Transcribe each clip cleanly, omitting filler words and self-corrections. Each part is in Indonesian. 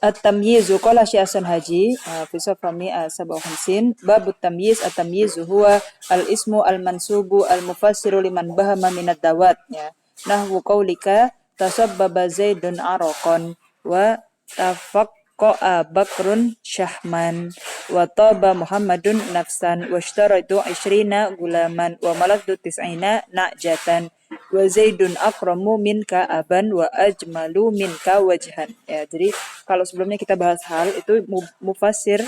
At-tamyizu qala Syekh Hasan Haji fi safha 157 bab at-tamyiz at-tamyizu huwa al-ismu al-mansubu al-mufassiru liman bahama min ad-dawat ya nahwu qaulika tasabbaba zaidun araqan wa tafaqqa'a bakrun syahman wa taba muhammadun nafsan wa ishtaraitu 20 gulaman wa malaktu 90 na'jatan wa zaidun akramu minka aban wa ajmalu minka wajhan. Ya, jadi kalau sebelumnya kita bahas hal itu mufassir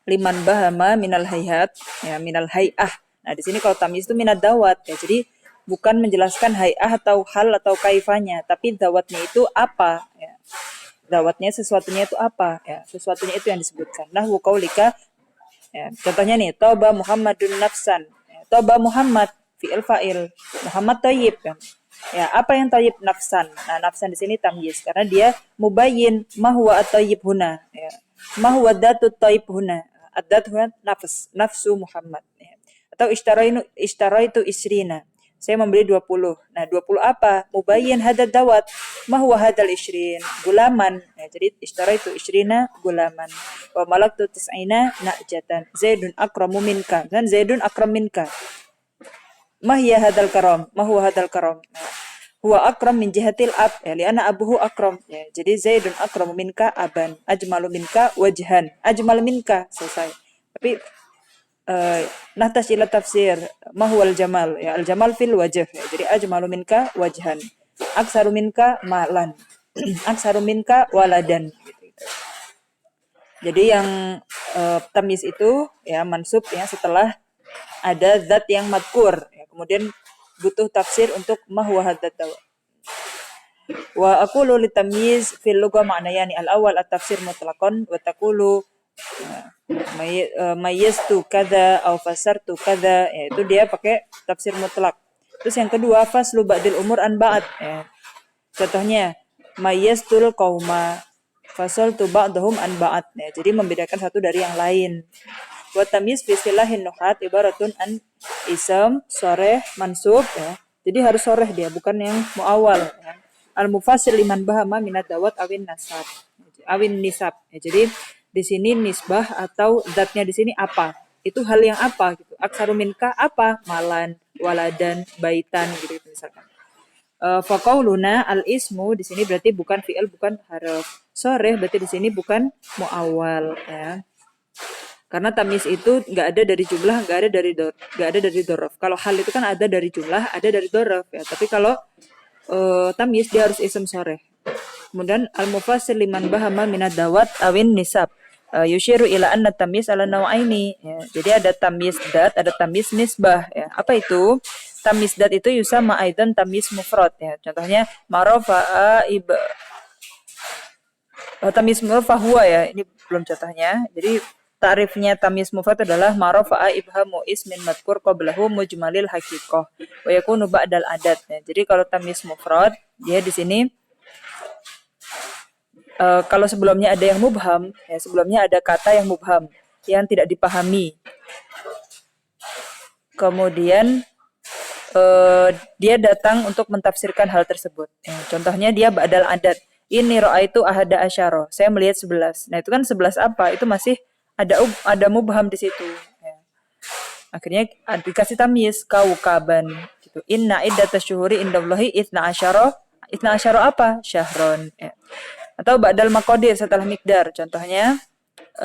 liman bahama minal hayat ya minal hay'ah. Nah, di sini kalau tamyiz itu minad dawat ya. Jadi bukan menjelaskan hay'ah atau hal atau kaifanya, tapi dawatnya itu apa ya. Dawatnya sesuatunya itu apa ya. Sesuatunya itu yang disebutkan. Nah, qaulika ya, contohnya nih, tauba Muhammadun nafsan. Ya, tauba Muhammad fi'il fa'il. Muhammad thayyib kan. Ya, apa yang thayyib nafsan? Nah, nafsan di sini tamyiz karena dia mubayyin ma huwa at-thayyib huna ya. Ma huwa datu thayyib huna. Ad-dat huna nafsu Muhammad ya. Atau ishtaraitu isrina. Saya membeli 20. Nah, 20 apa? Mubayyin hadad dawat. Ma huwa hadal isrin? Gulaman. Ya, jadi ishtaraitu isrina gulaman. Wa malaktu tis'ina na'jatan. Zaidun akramu minka. Dan Zaidun akram minka. Ma hiya hadal karam? Ma huwa hadal karam? Huwa akram min jihatil ab. Ya, li'anna abuhu akram. Ya, jadi Zaidun akramu minka aban. Ajmalu minka wajhan. Ajmal minka. Selesai. Tapi nahtas ila tafsir ma huwal jamal ya al jamal fil wajh ya, jadi ajmalu minka wajhan aksaru minka malan aksaru minka waladan gitu. Jadi yang tamyiz itu ya mansub ya setelah ada zat yang madkur ya, kemudian butuh tafsir untuk ma huwa hadzat wa aqulu li tamyiz fil lugha ma'nayani al awal at tafsir mutlaqan wa taqulu mayyistu kadza au fasartu kadza ya, itu dia pakai tafsir mutlak. Terus yang kedua faslu ba'dil umur an ba'd ya. Contohnya mayyistul qauma fasaltu ba'dahum an ba'd ya. Jadi membedakan satu dari yang lain. Wa tamyiz fi istilahin nuhat ibaratun an ism sharih mansub ya. Jadi harus sharih dia, bukan yang muawwal ya. Al mufassir liman bahama minad dawat awin nasab. Awin nisab ya. Jadi di sini nisbah atau zatnya di sini apa? Itu hal yang apa gitu. Aksaru minka apa? Malan, waladan, baitan gitu misalkan. Faqauluna al-ismu di sini berarti bukan fi'il, bukan harf. Sharih berarti di sini bukan muawwal ya. Karena tamyiz itu enggak ada dari jumlah, enggak ada dari dzaraf. Kalau hal itu kan ada dari jumlah, ada dari dzaraf ya. Tapi kalau tamyiz dia harus ism sharih. Kemudian al-mufassir liman bahama minad dawat awin nisab. Yushiru ila anna tamyiz ala naw'aini ya. Jadi ada tamyiz dat, ada tamyiz nisbah ya. Apa itu? Tamyiz dat itu yusama aidan tamyiz mufrad ya. Contohnya marafa'a tamyiz mufrad huwa ya. Ini belum contohnya. Jadi ta'rifnya tamyiz mufrad adalah marafa'a ibhamu ismin madkur qablahu mujmalil haqiqah wa yakunu ba'dal adat ya. Jadi kalau tamyiz mufrad dia di sini kalau sebelumnya ada yang mubham, ya sebelumnya ada kata yang mubham, yang tidak dipahami. Kemudian dia datang untuk mentafsirkan hal tersebut. Ya, contohnya dia ba'dal adat. Ini ra'aitu ahada asyara. Saya melihat 11. Nah, itu kan 11 apa? Itu masih ada mubham di situ. Ya. Akhirnya dikasih tamyiz kaukaban gitu. Inna iddatasyuhuri syuhuri indallahi 12 apa? Syahron. Ya. Atau ba'dal maqadir setelah miqdar. Contohnya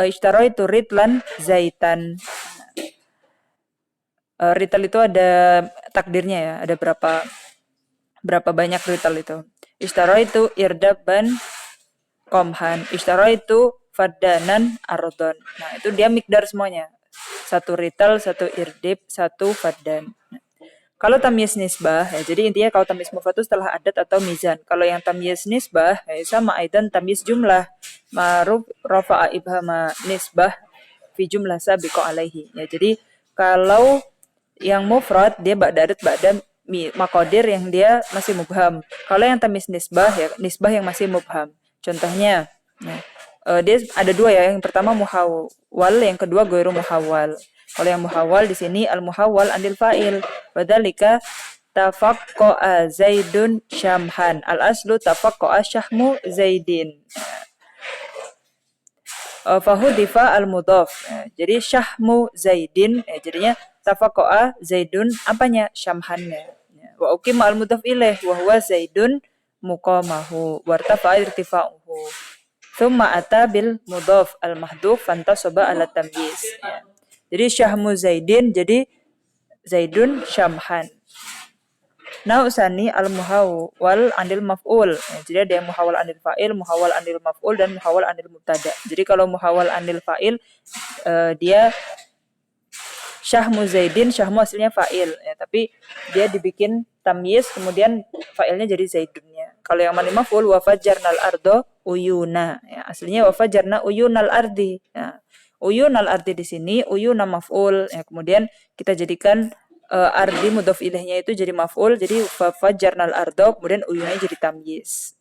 ishtaraitu ritlan zaitan. Rital itu ada takdirnya ya, ada berapa banyak rital itu. Ishtaraitu irdaban qamhan. Ishtaraitu faddanan ardon. Nah, itu dia miqdar semuanya. Satu rital, satu irdib, satu faddan. Kalau tamyiz nisbah, ya, jadi intinya kalau tamyiz mufrad itu setelah adat atau mizan. Kalau yang tamyiz nisbah, ya, sama aidan tamyiz jumlah. Ma'ruf rafa'a ibhama nisbah fi jumlah sabiqa alaihi. Ya, jadi kalau yang mufrad dia ba'da maqadir yang dia masih mubham. Kalau yang tamyiz nisbah ya nisbah yang masih mubham. Contohnya, ya, dia ada dua ya. Yang pertama muhawwal, yang kedua ghairu muhawwal. Kalau yang muhawwal di sini al muhawwal anil fa'il. Wadzalika tafaqqa'a Zaidun syamhan. Al aslu tafaqqa'a syahmu Zaidin. Fahudifa al-mudhaf. Jadi syahmu Zaidin, jadinya tafaqa'a Zaidun apanya? Syamhannya. Wa uqima al-mudhaf ilaih wa huwa Zaidun muqamahu wartafa'a irtifa'uhu. Thumma ata bil mudhaf al-mahdhuf fantasaba ala tamyiz. Jadi syahmu Zaidin jadi Zaidun syamhan. Nausani al-muhawwal anil maf'ul. Jadi ada yang muhawwal anil fa'il, muhawwal anil maf'ul dan muhawwal anil mubtada. Jadi kalau muhawwal anil fa'il dia syahmu Zaidin, syahmu hasilnya fa'il tapi dia dibikin tamyiz kemudian fa'ilnya jadi Zaidunnya. Kalau yang anil maf'ul wa fajjarnal ardo uyuna aslinya wa fajjarna uyunal ardi. Uyunal ardi di sini uyuna maf'ul kemudian kita jadikan ardi mudhaf ilaihnya itu jadi maf'ul, jadi fajjarnal ardo kemudian uyunnya jadi tamyiz.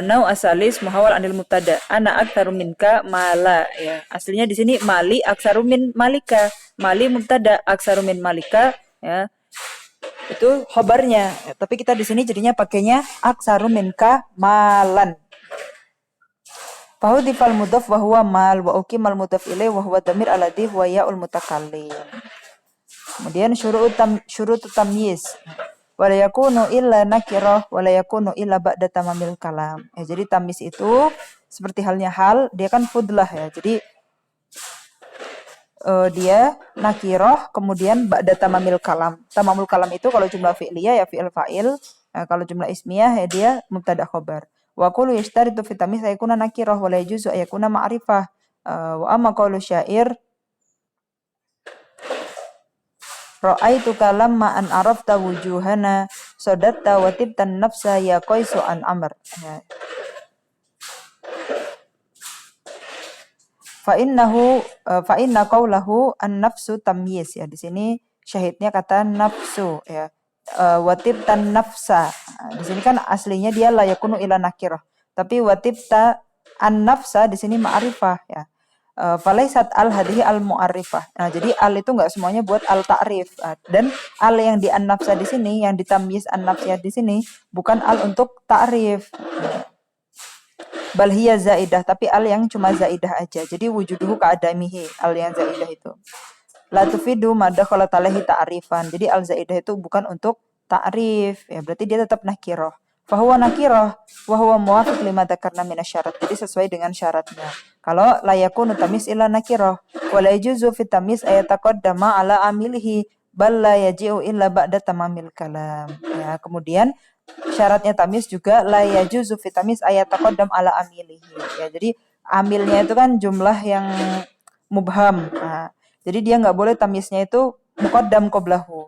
Nau asalis muhawal anil mubtada ana aktsaru minka mala aslinya di sini mali aktsaru min malika, mali mubtada aktsaru min malika itu khobarnya tapi kita di sini jadinya pakainya aktsaru minka malan. Fahudifal mudhaf wa huwa mal wa uqimal mudhaf ilaih wa huwa dhamir alladhi huwa ya'ul mutakallim. Kemudian syurut tamyiz. Wala yakunu illa nakirah wala yakunu illa ba'da tamamil kalam. Jadi tamyiz itu seperti halnya hal, dia kan fudlah Jadi dia nakirah kemudian ba'da tamamil kalam. Tamamul kalam itu kalau jumlah fi'liyah ya fi'il fa'il, kalau jumlah ismiyah ya dia mubtada khobar. Wa qulu yashtaritu fi tamyiz ayakuna nakirah wala yajuzu ayakuna ma'rifah. Wa amma qaulu syair Ra'aitu kalamma an arafta wujuhana sadatta wa tibtan nafsa ya qaisu an amr. Fa inna qawlahu an nafsu tamyiz di sini syahidnya kata nafsu wa tibtan nafsa. Di sini kan aslinya dia la yakunu ila nakirah. Tapi wa tibta an nafsa di sini ma'rifah falaisat al hadhihi al mu'arrifah. Jadi al itu enggak semuanya buat al ta'rif. Dan al yang di an-nafsa di sini, yang ditamyiz an-nafsiyah di sini bukan al untuk ta'rif. Bal hiya zaidah, tapi al yang cuma zaidah aja. Jadi wujuduhu ka'adamihi, al yang zaidah itu. La tufidu ma dakhalat alaihi ta'rifan. Jadi al zaidah itu bukan untuk ta'rif, berarti dia tetap nakirah. Fahuwa nakirah wa huwa muwafiq lima dzakarna minasyarat. Jadi sesuai dengan syaratnya. Kalau la yakunu tamyiz illa nakirah wa la yajuzu fi tamyiz ayataqaddama ala amilihi bal la yaji'u illa ba'da tamamil kalam. Kemudian syaratnya tamyiz juga la yajuzu fi tamyiz ayataqaddam ala amilihi. Jadi amilnya itu kan jumlah yang mubham. Jadi dia enggak boleh tamyiznya itu muqaddam qablahu.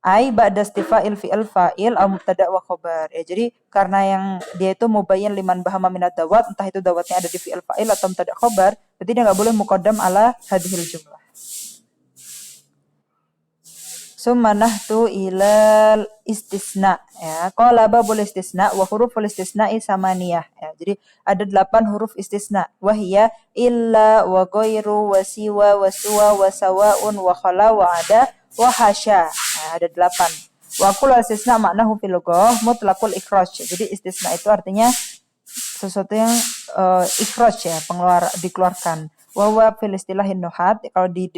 Ai ba'da istifa'il fi'il fa'il au mubtada wa khabar. Jadi karena yang dia itu mubayyin liman bahama minad dawat, entah itu dawatnya ada di fi'il fa'il atau mubtada khabar, berarti dia enggak boleh muqaddam ala hadhil jumlah. Summa nahtu ilal istisna qala babul istisna wa huruful istisna'i samaniyah jadi ada 8 huruf istisna wa hiya illa wa ghairu wa siwa wa suwa wa sawa'un wa khala wa ada wa hasya. Ada 8. Wa kullu istisna maknahu fil lughah mutlaqul ikhraj. Jadi istisna itu artinya sesuatu yang ikhraj dikeluarkan. Wa huwa fil istilahin nuhat, kalau di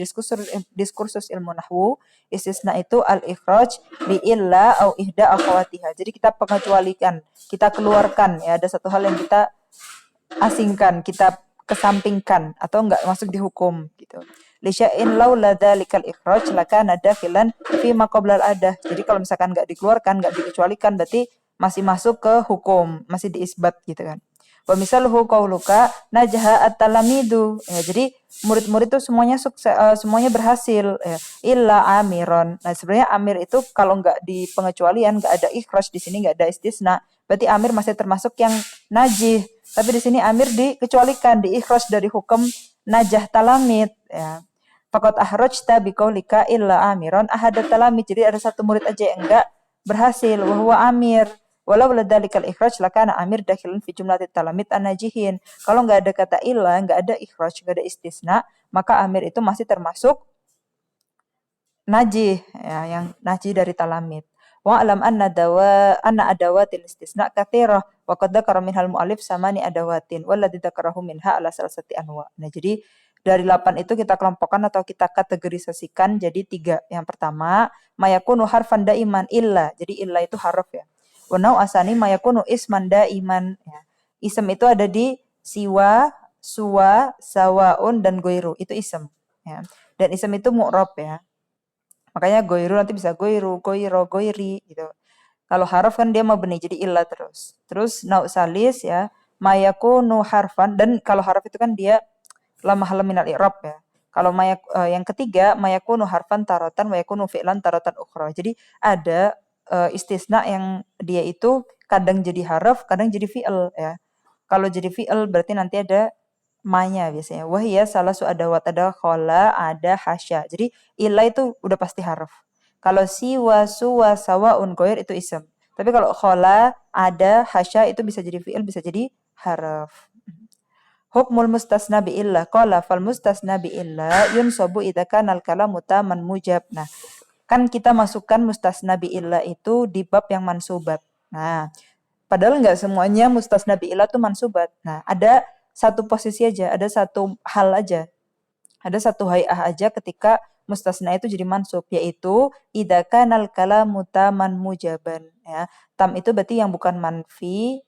diskursus ilmu nahwu, istisna itu al ikhraj bi illa au ihda akhawatiha. Jadi kita pengecualikan, kita keluarkan ada satu hal yang kita asingkan, kita kesampingkan atau enggak masuk di hukum gitu. Lisya'in laula dzalikal ikhraj lakana dakhilan fi ma qabla al-adah. Jadi kalau misalkan enggak dikeluarkan, enggak dikecualikan berarti masih masuk ke hukum, masih diisbat gitu kan. Wa misaluhu qauluka najaha at-talamidu. Jadi murid-murid itu semuanya semuanya berhasil illa amiron. Nah, sebenarnya amir itu kalau enggak di pengecualian, enggak ada ikhraj di sini, enggak ada istisna, berarti amir masih termasuk yang najih. Tapi di sini amir dikecualikan, diikhraj dari hukum najah talamid Faqad ahrajta biqaulika illa amiron ahadat talamid. Jadi ada satu murid aja yang enggak berhasil wa huwa amir. Walau ladzalikal ikhraj lakana amir dakhilun fi jumlatit talamid an-najihin. Kalau enggak ada kata illa, enggak ada ikhraj, enggak ada istisna, maka amir itu masih termasuk najih yang najih dari talamid. Wa alam anna adawatil istisna katsirah Wa qad dzakara minhal mu'allif samani adawatin walladzi dzakarahu minha ala salasati anwa. Nah, jadi dari 8 itu kita kelompokkan atau kita kategorisasikan jadi 3. Yang pertama, mayakunu harfan daiman illa. Jadi illa itu harf ya. Wa nau asani mayakunu isman daiman ya. Ism itu ada di siwa, suwa, sawaun dan goiru. Itu ism ya. Dan ism itu mu'rab ya. Makanya goiru nanti bisa goiru, goiro, goiri gitu. Kalau harf kan dia mabni jadi illa terus. Terus nau salis ya, mayakunu harfan, dan kalau harf itu kan dia la mahala minal i'rab ya. Kalau yang ketiga mayakunu harfan tarotan wa yakunu fi'lan tarotan ukhra. Jadi ada istisna yang dia itu kadang jadi harf, kadang jadi fi'il ya. Kalau jadi fi'il berarti nanti ada manya biasanya. Wahia salah su adawat, ada khola, ada hasya. Jadi illa itu udah pasti harf. Kalau siwa, suwa, sawaun, goir itu ism. Tapi kalau khola, ada, hasya itu bisa jadi fi'il, bisa jadi harf. Hukmul mustasna bi illa. Qala fal mustasna bi illa yunsabu idza kana al kalamu taman mujab. Nah, kan kita masukkan mustasna bi illa itu di bab yang mansubat. Nah, padahal nggak semuanya mustasna bi illa itu mansubat. Nah, ada satu posisi aja, ada satu hal aja. Ada satu hay'ah aja ketika mustasna itu jadi mansub, yaitu idza kanal kalamu taman mujaban ya. Tam itu berarti yang bukan manfi.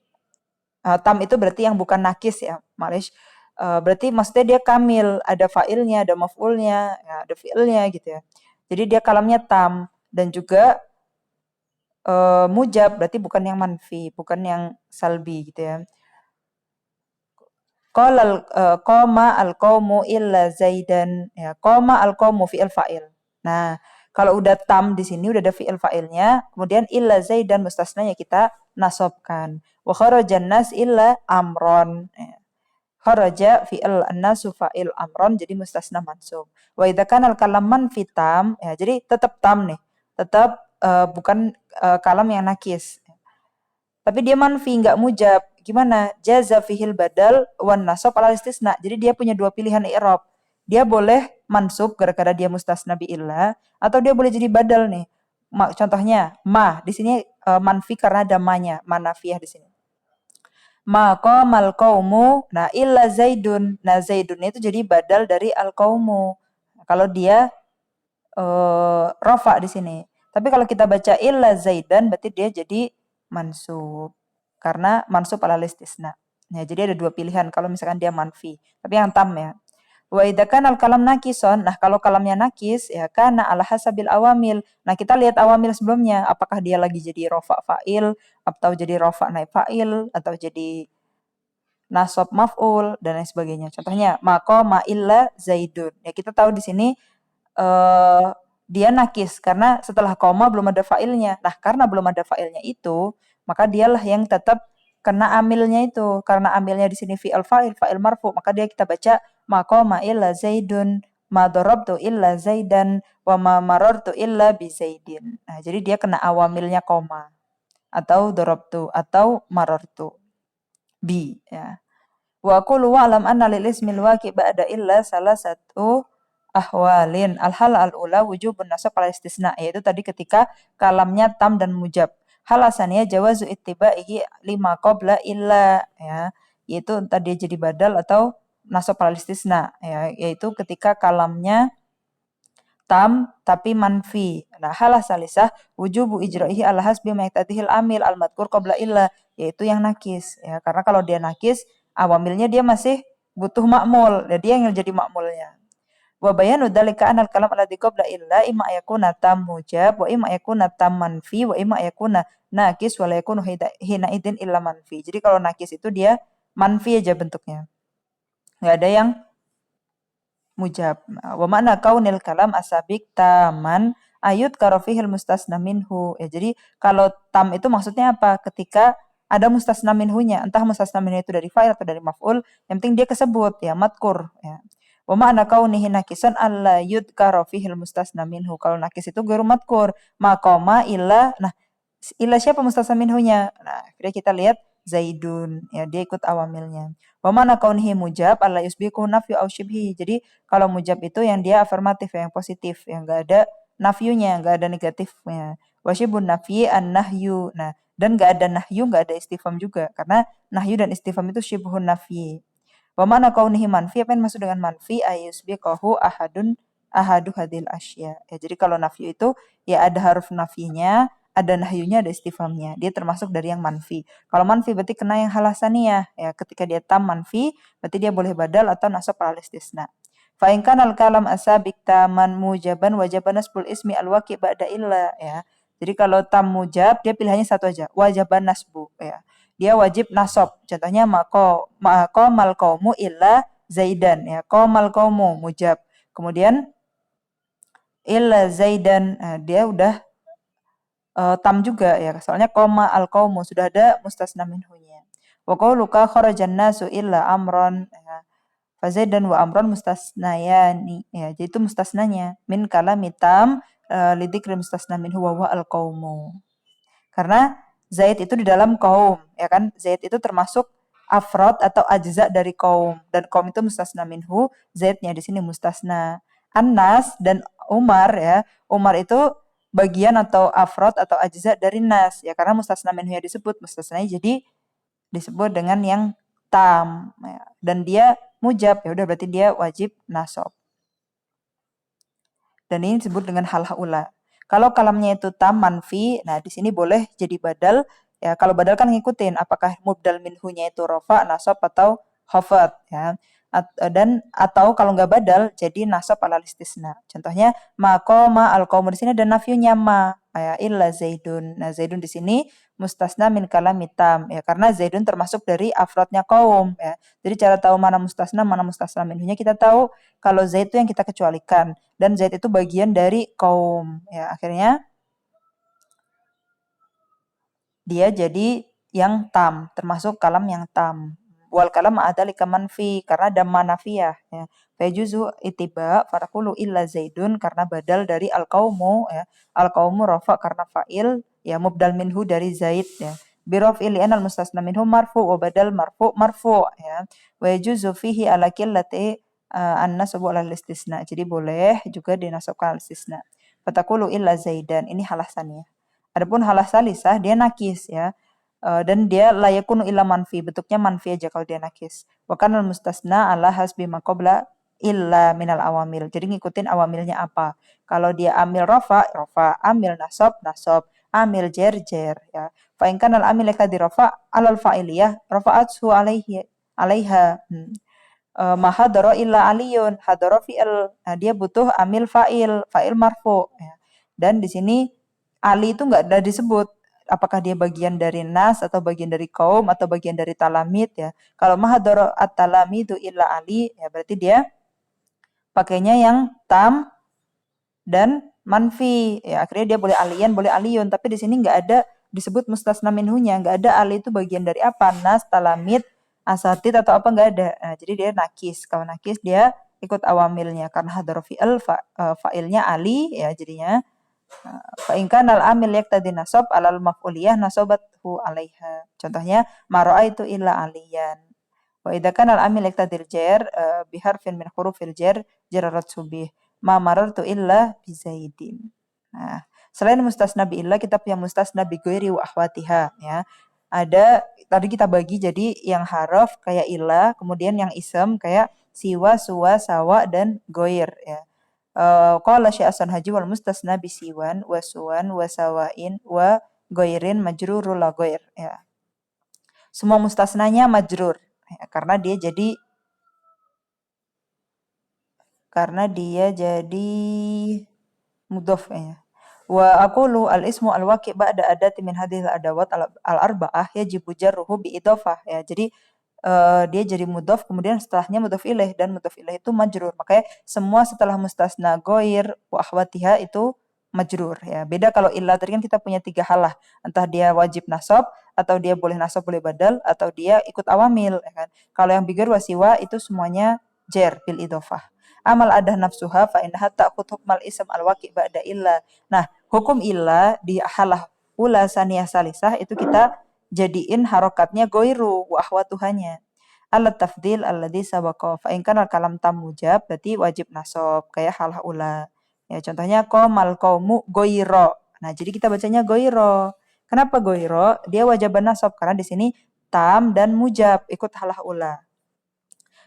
Tam itu berarti yang bukan nakis ya, malish. Berarti maksudnya dia kamil, ada fa'ilnya, ada maf'ulnya, ya, ada fi'ilnya gitu ya. Jadi dia kalamnya tam dan juga mujab berarti bukan yang manfi, bukan yang salbi gitu ya. Qama al-qaumu illa Zaidan ya. Qama al-qaumu fi'il fa'il. Nah, kalau udah tam di sini udah ada fi'il fa'ilnya, kemudian illa Zaidan mustasnanya kita nasabkan. Wa kharajan nas illa amron. Ya. Kharaja fi'il an-nasu fa'il amron jadi mustasna mansub. Wa idza kana al-kalam manfi tam ya, jadi tetap tam nih. Tetap bukan kalam yang nakis. Tapi dia manfi, nggak mujab. Gimana? Jaza fihil badal wan nasab ala istisna. Jadi dia punya dua pilihan i'rab. Dia boleh mansub gara-gara dia mustasna bi illa, atau dia boleh jadi badal nih. Contohnya, ma. Di sini manfi karena ada ma-nya, manafiyah di sini. Ma qamal qaumu, nah illa zaidun. Nah zaidun itu jadi badal dari al qaumu. Kalau dia rafa di sini. Tapi kalau kita baca illa zaidan berarti dia jadi mansub. Karena mansub ala istisna. Ya, jadi ada dua pilihan kalau misalkan dia manfi. Tapi yang tam ya. Wa idza kana al-kalam nakison, nah kalau kalamnya nakis ya kana ala hasabil awamil. Nah, kita lihat awamil sebelumnya, apakah dia lagi jadi rafa fa'il atau jadi rafa naib fa'il atau jadi nasab maf'ul dan lain sebagainya. Contohnya maqama illa zaidun. Ya kita tahu di sini dia nakis karena setelah koma belum ada fa'ilnya. Nah, karena belum ada fa'ilnya itu, maka dialah yang tetap kena amilnya itu. Karena amilnya di sini fi'il fa'il, fa'il marfu, maka dia kita baca maqama illa zaidun, ma darabtu illa zaidan, wa ma marartu illa bi zaidin. Nah, jadi dia kena awamilnya koma atau darabtu atau marartu bi ya. Wa qulu wa'lam anna lil ismil waqi' ba'da illa salah satu ahwalin. Al-hal al-ula wujubun nasab ala istisna, yaitu tadi ketika kalamnya tam dan mujab. Hal asaniyah jawazu ittiba'ihi lima qabla illa ya, yaitu tadi jadi badal atau nasab ala istisna ya, yaitu ketika kalamnya tam tapi manfi. Nah, hal salisah wujubu ijra'ihi ala hasbi ma yaktadihil amil al-madkur qabla illa, yaitu yang nakis ya. Karena kalau dia nakis, awamilnya dia masih butuh makmul, dan dia yang jadi makmulnya. Wa bayanu dzalika anal kalam alladzi qabla illa imma yakuna tam mujab wa imma yakuna tam manfi wa imma yakuna nakis wa la yakunu hina idzin illa manfi. Jadi kalau nakis itu dia manfi aja bentuknya. Enggak ada yang mujab. Wa makna kaunil kalam asabik taman ayut karofihil mustasna minhu. Ya, jadi kalau tam itu maksudnya apa? Ketika ada mustasna minhunya, entah mustasna minhu itu dari fa'il atau dari maf'ul, yang penting dia kesebut ya, madkur ya. Wa ma'na kaunihi nakisan alla yudkara fihil mustasna minhu. Kalau nakis itu guru madkur. Maqama illa. Nah, illa siapa mustasna minhunya? Nah, akhirnya kita lihat Zaidun. Ya, dia ikut awamilnya. Wa ma'na kaunihi mujab alla yusbiku nafyu au syibhi. Jadi, kalau mujab itu yang dia afirmatif, yang positif. Yang enggak ada nafyunya, enggak ada negatifnya. Wa syibun nafyi an-nahyu. Nah, Dan nggak ada nahyu, nggak ada istifham juga. Karena nahyu dan istifham itu syibhun nafi. Wa mana kaunihi manfi, apa yang maksud dengan manfi? Ayusbiqahu ahadu hadil asya. Ya, jadi kalau nafyu itu ya ada haruf nafinya, ada nahyunya, ada istifhamnya. Dia termasuk dari yang manfi. Kalau manfi berarti kena yang halasaniyah. Ya, ketika dia tam manfi, berarti dia boleh badal atau nasab al istisna. Fa in kana al kalam asabik taman mujaban wajaban nasbul ismi al waqi ba'da illa, ya. Jadi kalau tam mujab dia pilihannya satu aja, wajaban nasbu, ya. Dia wajib nasab. Contohnya mako mal kaumu illa zaidan, ya. Qamal kaumu mujab. Kemudian illa zaidan, nah, dia udah tam juga, ya. Soalnya koma al kaumu sudah ada mustasna minhunya. Wa qauluka kharajan nasu illa amron, ya. Fazaidan wa amron mustasnayani, ya. Jadi itu mustasnanya min kalami tam lidzikri mustasna minhu wa huwa al qaumu. Karena Zaid itu di dalam kaum, ya kan? Zaid itu termasuk afrod atau ajza dari kaum, dan kaum itu mustasna minhu, Zaidnya di sini mustasna. Anas dan Umar, ya. Umar itu bagian atau afrod atau ajza dari nas, ya, karena mustasna minhu ya disebut, mustasnanya jadi disebut dengan yang tam, ya. Dan dia mujab, ya udah berarti dia wajib nasab. Dan ini disebut dengan hal haula. Kalau kalamnya itu tam manfi, nah di sini boleh jadi badal. Ya, kalau badal kan ngikutin apakah mubdal minhunya itu rofa, nasab atau khafat, ya. Dan atau kalau nggak badal jadi nasab ala istisna. Contohnya maqama al qaum, di sini ada nafiyunya ma, ya, illa zaidun. Nah, zaidun di sini mustasna min kalami tam, ya, karena zaidun termasuk dari afrodnya kaum, ya. Jadi cara tahu mana mustasna minhunya kita tahu kalau zaid itu yang kita kecualikan, dan Zaid itu bagian dari kaum, ya. Akhirnya dia jadi yang tam, termasuk kalam yang tam. Wal kalam adzalika manfi, karena ada manafiyah, ya. Fajuzu itiba farakulu illa zaidun, karena badal dari al qaumu, ya. Al qaumu rafa karena fa'il, ya, mubdal minhu dari zaid, ya. Biraf'il al mustasna minhu marfu wa badal marfu, ya. Wa yajuzu fihi ala qillati an-nasbu ala istisna. Jadi boleh juga dinasabkan al istisna. Fatakulu illa zaidan. Ini halasannya. Adapun halah salisah dia nakis, ya. Dan dia layakunu illa manfi. Bentuknya manfi aja kalau dia nakis. Wa kana mustasna ala hasbi ma qabla illa minal awamil. Jadi ngikutin awamilnya apa. Kalau dia amil rofa, rofa. Amil nasab, nasab. Amil jer, jer, ya. Fa in kana al-amil kadi rofa alal fa'iliyah, rafa'athu alaiha. Mahadoro illa aliyun, hadoro fi'il. Nah, dia butuh amil fa'il, fa'il marfu, ya. Dan di sini ali itu nggak ada disebut apakah dia bagian dari nas atau bagian dari kaum atau bagian dari talamid, ya. Kalau mahadoro at-talamidu illa ali, ya berarti dia pakainya yang tam dan manfi, ya. Akhirnya dia boleh alian, boleh aliyun, tapi di sini nggak ada disebut mustasna minhunya, nggak ada ali itu bagian dari apa, nas, talamid, asatid atau apa, nggak ada. Nah, jadi dia nakis. Kalau nakis dia ikut awamilnya karena hadar fi'il fa'ilnya ali, ya, jadinya fa in kana al-amil yaqtadi nasab alal maf'uliyah nasabathu 'alaiha. Contohnya ma ra'aitu illa aliyan. Wa idza kana al-amil yaqtadi al-jar bi harfin min hurufil jar jararat subih. Ma marartu illa bi zaidin. Nah, selain mustasna bi illa kita punya mustasna bi ghairi wa akhwatiha, ya. Ada tadi kita bagi jadi yang haraf kayak illa, kemudian yang isem kayak siwa, suwa, sawa dan goir, ya. Qala Syekh Hasan Haji wal mustasna bisiwan wa suwan wa sawain wa goirin majrurul la goir, ya. Semua mustasnanya majrur, ya, karena dia jadi mudhof, ya. Wa aqulu al ismu al waqi' ba'da adati min hadhil adawat al arba'ah yajibu jarruhu bi idhofah, ya. Jadi dia jadi mudhof, kemudian setelahnya mudhof ilaih, dan mudhof ilaih itu majrur. Makanya semua setelah mustasna goir wa akhwatiha itu majrur, ya. Beda kalau illa tadi kan kita punya tiga halah. Entah dia wajib nasab, atau dia boleh nasab boleh badal, atau dia ikut awamil, ya kan. Kalau yang bigir wasiwa itu semuanya jer bil idhofah. Amal adah nafsuha fa innaha ta'khud hukmal ism al waqi' ba'da illa. Nah, hukum illa di halah ula saniyah salisah itu kita jadiin harokatnya goiru wa akhwatuhanya. Alat tafdil alladhi sabaqa. Fa in kana kalam tam mujab berarti wajib nasab kayak halah ula. Ya, contohnya qamal qaumu goiro. Nah, jadi kita bacanya goiro Kenapa goiro? Dia wajaban nasab karena di sini tam dan mujab ikut halah ula.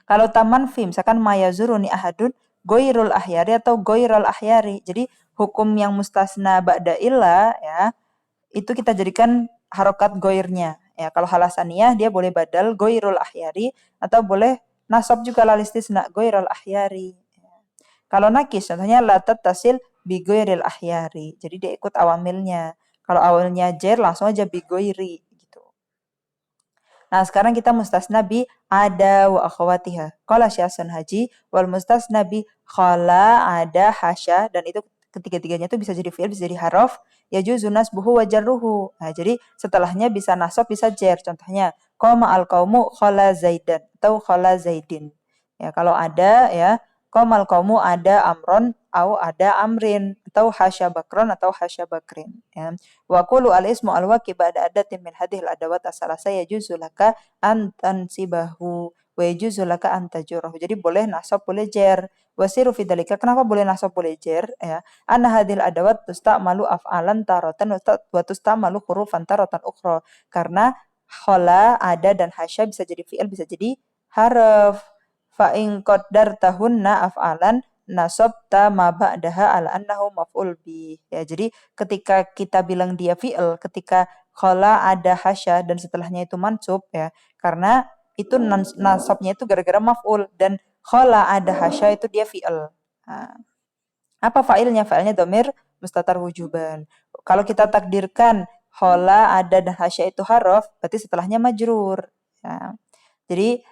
Kalau tam manfi misalkan mayazuruni ahadun goirul ahyari atau goirul ahyari. Jadi hukum yang mustasna ba'da illa ya itu kita jadikan harokat goirnya. Ya, kalau halasaniyah dia boleh badal goirul ahyari atau boleh nasab juga lalistisna goirul ahyari. Kalau nakis contohnya la tattasil bi goiril ahyari. Jadi dia ikut awamilnya. Kalau awalnya jer langsung aja bi goiri gitu. Nah, sekarang kita mustasna bi ada wa akhwatiha. Qala Syasun Haji wal mustasna bi khala ada hasya dan itu ketiga-tiganya itu bisa jadi fi'il, bisa jadi haraf, yajuzu nasbuhu wa jarruhu. Nah, jadi setelahnya bisa nasab, bisa jar. Contohnya, qama al qaumu khala zaidan atau khala zaidin. Ya, kalau ada ya, qamal qaumu ada amron atau ada amrin atau hasya bakron atau hasya bakrin. Ya. Wa qulu al ismu al waqi ba'da adatin min hadhil adawat asalasa yajuzu laka an tansibahu wa yajuzu laka an tajurahu. Jadi boleh nasab, boleh jar. Wasiru fidzalika. Kenapa boleh nasab, boleh jar? Ya. Anna hadhil adawat tusta'malu af'alan taratan wa tusta'malu hurufan taratan ukhra. Karena khala, ada dan hasya bisa jadi fi'il, bisa jadi harf. Fa in qaddartahunna af'alan nasabta ma ba'daha ala annahu maf'ul bih. Ya, jadi ketika kita bilang dia fi'il, ketika khala ada hasya dan setelahnya itu mansub ya, karena itu nasabnya itu gara-gara maf'ul dan khala ada hasya itu dia fi'il. Nah, apa fa'ilnya? Fa'ilnya domir mustatar wujuban. Kalau kita takdirkan khala ada dan hasya itu haraf, berarti setelahnya majrur. Ya. Jadi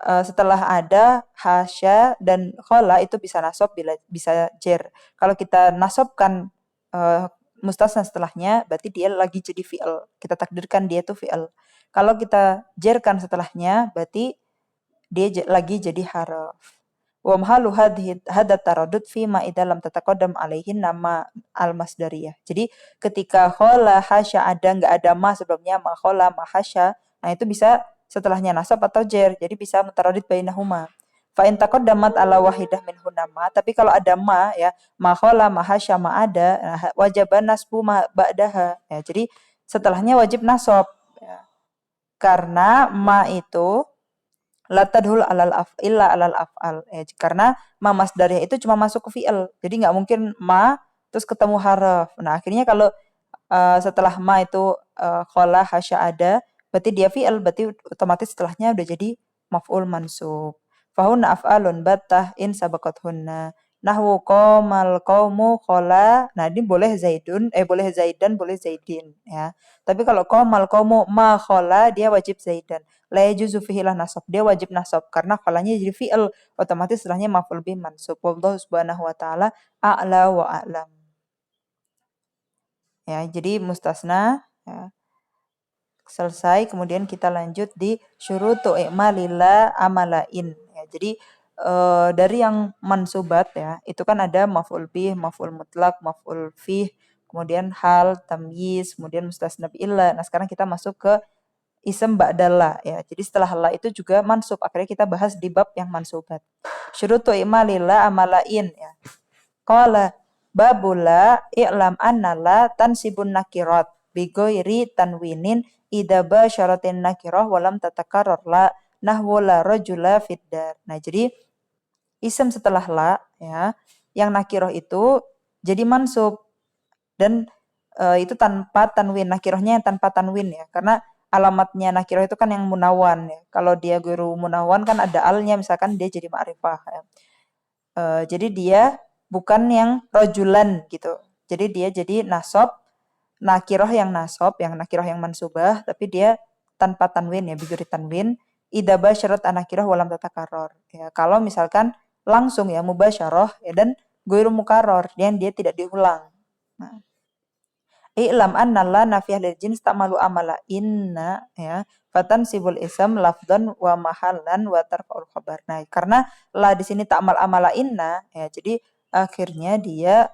setelah ada hasya dan khala itu bisa nasab, bisa jer. Kalau kita nasabkan mustasna setelahnya, berarti dia lagi jadi fi'il. Kita takdirkan dia itu fi'il. Kalau kita jerkan setelahnya, berarti dia lagi jadi haraf. Wa mahalu hadat taradud fi ma idza lam tataqaddam alaihin nama al-masdariyah. Jadi ketika khala hasya ada nggak ada ma sebelumnya ma khala ma hasya, nah itu bisa setelahnya nasab atau jer. Jadi bisa mutaradid bainahuma. Fa in taqaddamat ala wahidah min hunama, tapi kalau ada ma ya, ma khala ma hasya ma ada, nah, wajaban nasbu ma ba'daha. Ya, jadi setelahnya wajib nasab ya. Karena ma itu la tadhul alal illa alal af'al. Ya, karena ma masdariyah itu cuma masuk ke fi'il. Jadi nggak mungkin ma terus ketemu haraf. Nah, akhirnya kalau setelah ma itu khala hasya ada, berarti dia fi'il, berarti otomatis setelahnya udah jadi maf'ul mansub. Fahunna af'alun battah in sabaqathunna. Nahwu qamal qaumu khala. Nah, ini boleh zaidun, boleh zaidan, boleh zaidin ya. Tapi kalau qamal qaumu ma khala dia wajib zaidan. La yajuzu fihi lah nasab. Dia wajib nasab karena khalanya jadi fi'il, otomatis setelahnya maf'ul bih mansub. Wallahu subhanahu wa ta'ala a'la wa a'lam. Ya, jadi mustasna ya, selesai. Kemudian kita lanjut di syurutu i'malillah amalain. Ya, jadi dari yang mansubat ya, itu kan ada maf'ul bih, maf'ul mutlak, maf'ul fih, kemudian hal, tamyiz, kemudian mustasna bi'illah. Nah, sekarang kita masuk ke isem ba'dallah ya. Jadi setelah la itu juga mansub. Akhirnya kita bahas di bab yang mansubat. Syurutu i'malillah amalain ya. Qala babula i'lam anna la tansibun nakirat bigoiri tanwinin idza basyaratin nakirah walam tatakarrar la nahwu la rajula fiddar. Nah, jadi isem setelah la ya, yang nakirah itu jadi mansub dan itu tanpa tanwin. Nakirahnya yang tanpa tanwin ya. Karena alamatnya nakirah itu kan yang munawan ya. Kalau dia guru munawan kan ada alnya misalkan dia jadi ma'rifah ya. Jadi dia bukan yang rojulan gitu. Jadi dia jadi nasab, nakirah yang nasab, yang nakirah yang mansubah, tapi dia tanpa tanwin ya, biguri tanwin. Idza basyarat anakirah walam tatakarrar. Ya, kalau misalkan langsung ya mubasyarah ya dan ghairu mukarrar, dia tidak diulang. Nah, i'lam anna la nafiyah lil jins ta'malu amala inna ya fatan sibul ism lafdan wa mahallan wa tarfa'ul khabar. Nah, karena la di sini ta'mal amala inna ya, jadi akhirnya dia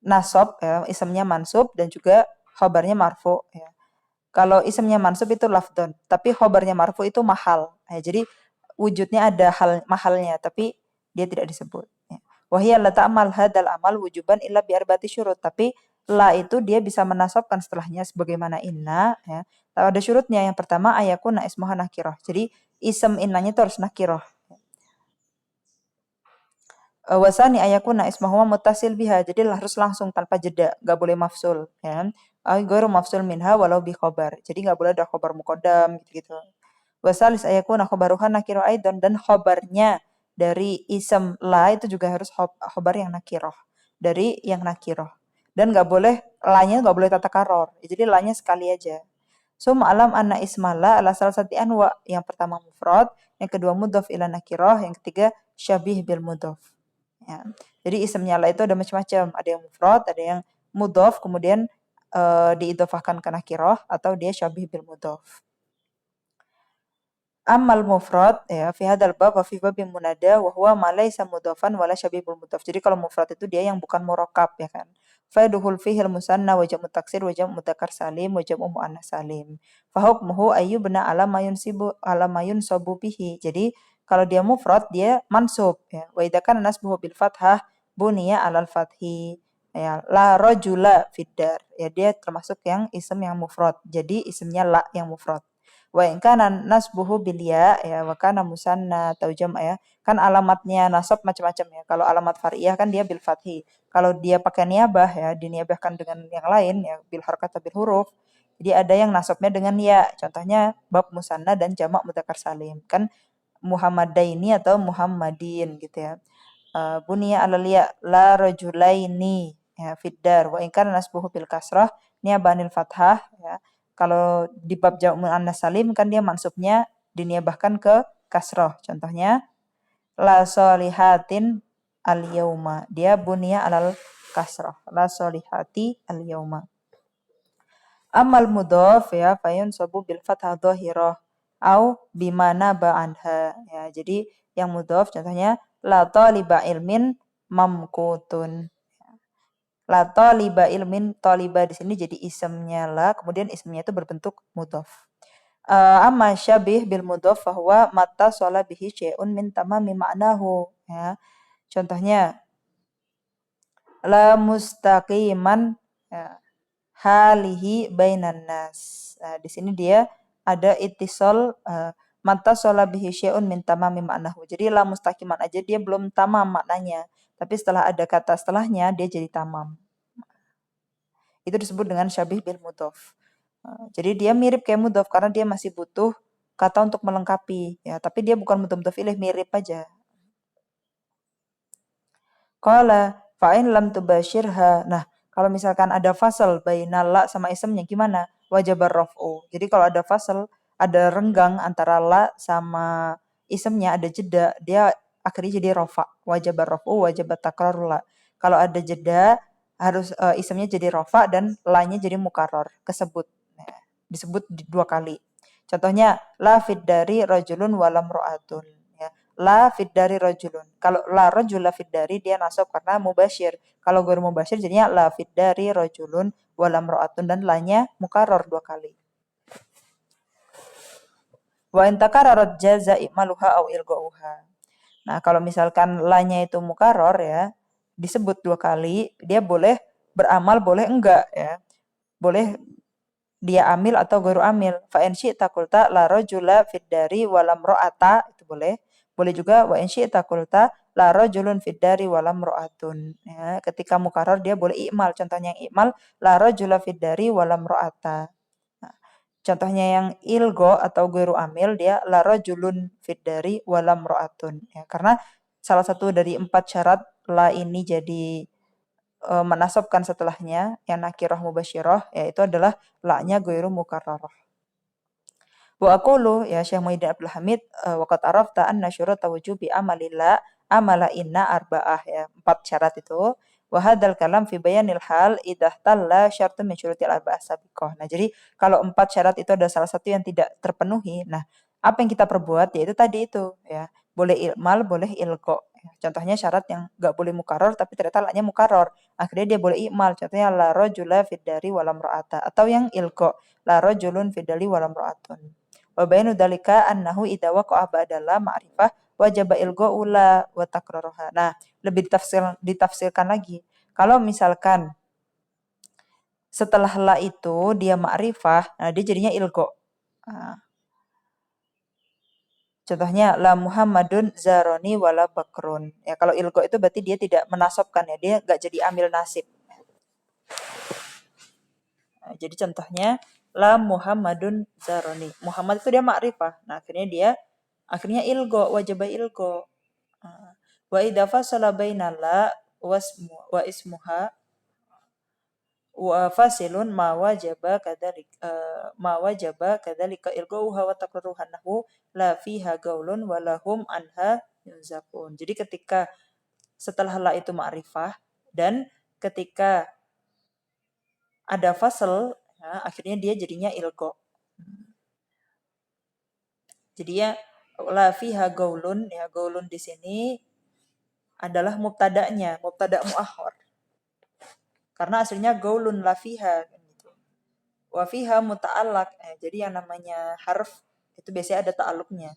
nasab ya, isimnya mansub dan juga khabarnya marfu ya. Kalau isimnya mansub itu lafdan, tapi khabarnya marfu itu mahal. Ya, jadi wujudnya ada hal mahalnya tapi dia tidak disebut ya. Wahiyya la ta'mal hadal amal wujuban illa bi arba'ati syurut. Tapi la itu dia bisa menasabkan setelahnya sebagaimana inna ya. Tapi ada syurutnya. Yang pertama ayakuna ismuha nakirah. Jadi ism innanya itu harus nakirah. Wasani ayakuna ismuhu muttasil biha. Jadi harus langsung tanpa jeda, nggak boleh mafsul ya. Ghairu mafsul minha walau bi khobar. Jadi nggak boleh ada khobar muqaddam gitu-gitu. Wasalis ayakuna khobaruha nakirah aidon, dan khobarnya dari ism la itu juga harus khobar yang nakirah. Dari yang nakirah. Dan nggak boleh, la-nya nggak boleh tata karor. Jadi la-nya sekali aja. Summa alam anna ismala ala salah satu anwa. Yang pertama mufrad, yang kedua mudhaf ila nakirah, yang ketiga syabih bil mudhaf. Ya. Jadi isimnya la itu ada macam-macam. Ada yang mufrad, ada yang mudhaf, kemudian diidhofahkan ke nakirah, atau dia syabih bil mudhaf. Amal mufrad ya fi hadzal bab wa fi babin munada wa huwa ma laysa mudhafan wala syabihul mudhaf. Jadi kalau mufrad itu dia yang bukan murakkab ya kan. Faiduhul fihil musanna wa jam'u taksir wa jam'u mudzakkar salim wa jam'u muannas salim. Fa hukmuhu ayyubna ala ma yunsabu bihi. Jadi kalau dia mufrad dia mansub ya. Wa idza kana nasbuhu bil fathah buniya alal fathi. Ya, la rajula fiddar. Ya dia termasuk yang isim yang mufrad. Jadi isimnya la yang mufrad. Wa in kana nasbuhu bil ya wa kana musanna atau jam' ya. Kan alamatnya nasab macam-macam ya. Kalau alamat far'iyah kan dia bil fathi. Kalau dia pakai niabah ya, diniabahkan dengan yang lain ya, bil harkat bil huruf. Jadi ada yang nasabnya dengan ya. Contohnya bab musanna dan jamak mudzakkar salim. Kan Muhammadaini atau Muhammadin gitu ya. Buniya alal ya la rajulaini ya fiddar wa in kana nasbuhu bil kasrah niabanil fathah ya. Kalau di bab jamak muannas salim kan dia mansubnya diniabahkan ke kasrah. Contohnya la solihatin al yauma. Dia buniya alal kasrah. La solihati al yauma. Amal mudhaf ya fayun sabu bil fathah dhahirah au bimana ba'anha ya. Jadi yang mudhaf contohnya la taliba ilmin mamkutun. La taliba ilmin, taliba di sini jadi isimnya la, kemudian isimnya itu berbentuk mudhaf. Amma syabih bil mudhaf fahuwa mata shola bihi syai'un min tamami ma'nahu ya. Contohnya la mustaqiman ya, halihi bainan nas. Nah, di sini dia ada ittisal mata shola bihi syai'un min tamami ma'nahu. Jadi la mustaqiman aja dia belum tamam maknanya. Tapi setelah ada kata setelahnya dia jadi tamam. Itu disebut dengan syabih bil mudhaf. Jadi dia mirip kayak mudhaf karena dia masih butuh kata untuk melengkapi ya, tapi dia bukan mudhaf ilaih, mirip aja. Qala fa in lam tubashirha. Nah, kalau misalkan ada fasal bainal la sama isimnya gimana? Wajabar raf'u. Jadi kalau ada fasal, ada renggang antara la sama isimnya, ada jeda, dia akhirnya jadi rafa. Wajabar raf'u, wajabat takrarul la. Kalau ada jeda harus isimnya jadi rafa dan la-nya jadi mukarrar, kesebut. Nah, disebut dua kali. Contohnya la fid dari rajulun walam ro'atun ya. La fid dari rajulun. Kalau la rajula fid dari dia nasab karena mubasyir. Kalau ghairu mubasyir jadinya la fid dari rajulun walam ro'atun dan la-nya mukarrar dua kali. Wa in takarrarat jaza i'maluha au ilgauha. Nah, kalau misalkan la-nya itu mukarrar ya, disebut dua kali, dia boleh beramal, boleh enggak ya. Boleh dia amil atau ghairu amil. Fa in syi'ta qulta la rajula fid dari walam ro'ata, itu boleh. Boleh juga wa in syi'ta qulta la rajulun fid dari walam ro'atun. Ya, ketika mukarrar dia boleh i'mal. Contohnya yang i'mal la rajula fid dari walam ro'ata. Nah, contohnya yang ilgo atau ghairu amil dia la rajulun fid dari walam ro'atun. Ya, karena salah satu dari 4 syarat la ini jadi menasabkan setelahnya yang nakirah mubasyirah yaitu adalah la-nya ghairu mukarrarah. Wa aqulu ya Syekh Muhyiddin Abdul Hamid wa qad arafta anna syurata wujubi amalillah amala inna arba'ah ya, 4 syarat itu. Wa hadzal kalam fi bayanil hal idah talla syartun min syurutil arba'ah sabiqah. Nah, jadi kalau 4 syarat itu ada salah satu yang tidak terpenuhi, nah apa yang kita perbuat yaitu tadi itu ya, boleh ilmal, boleh ilqa. Contohnya syarat yang nggak boleh mukarrar tapi ternyata la-nya mukarrar. Akhirnya dia boleh i'mal. Contohnya la rajula fid dari walam ra'ata. Atau yang ilqa. La rajulun fid dari walam ra'atun. Wa bainu dzalika annahu idza waqa'a ba'dalla ma'rifah wajaba ilqa'u la wa takraruha. Nah, lebih ditafsirkan lagi. Kalau misalkan setelah la itu dia ma'rifah, nah dia jadinya ilgo. Nah, contohnya la Muhammadun zaroni wala bakrun. Ya kalau ilgo itu berarti dia tidak menasobkan ya, dia nggak jadi amil nasib. Nah, jadi contohnya la Muhammadun zaroni. Muhammad itu dia ma'rifah. Nah, akhirnya ilgo, wajib ilgo. Nah, wa idza fasala baina la wa ismuha wa fasilun ma wajaba kadzalika ilgauha wa taqruruha nahu la fiha gaulun wa lahum anha yunzafun. Jadi ketika setelah la itu ma'rifah dan ketika ada fasal, ya, akhirnya dia jadinya ilgo. Jadi ya la fiha gaulun, ya gaulun di sini adalah mubtada'nya, mubtada' muakhar. Karena aslinya gaulun la fiha gitu. Wa fiha muta'allaq. Jadi yang namanya harf itu biasanya ada ta'alluqnya.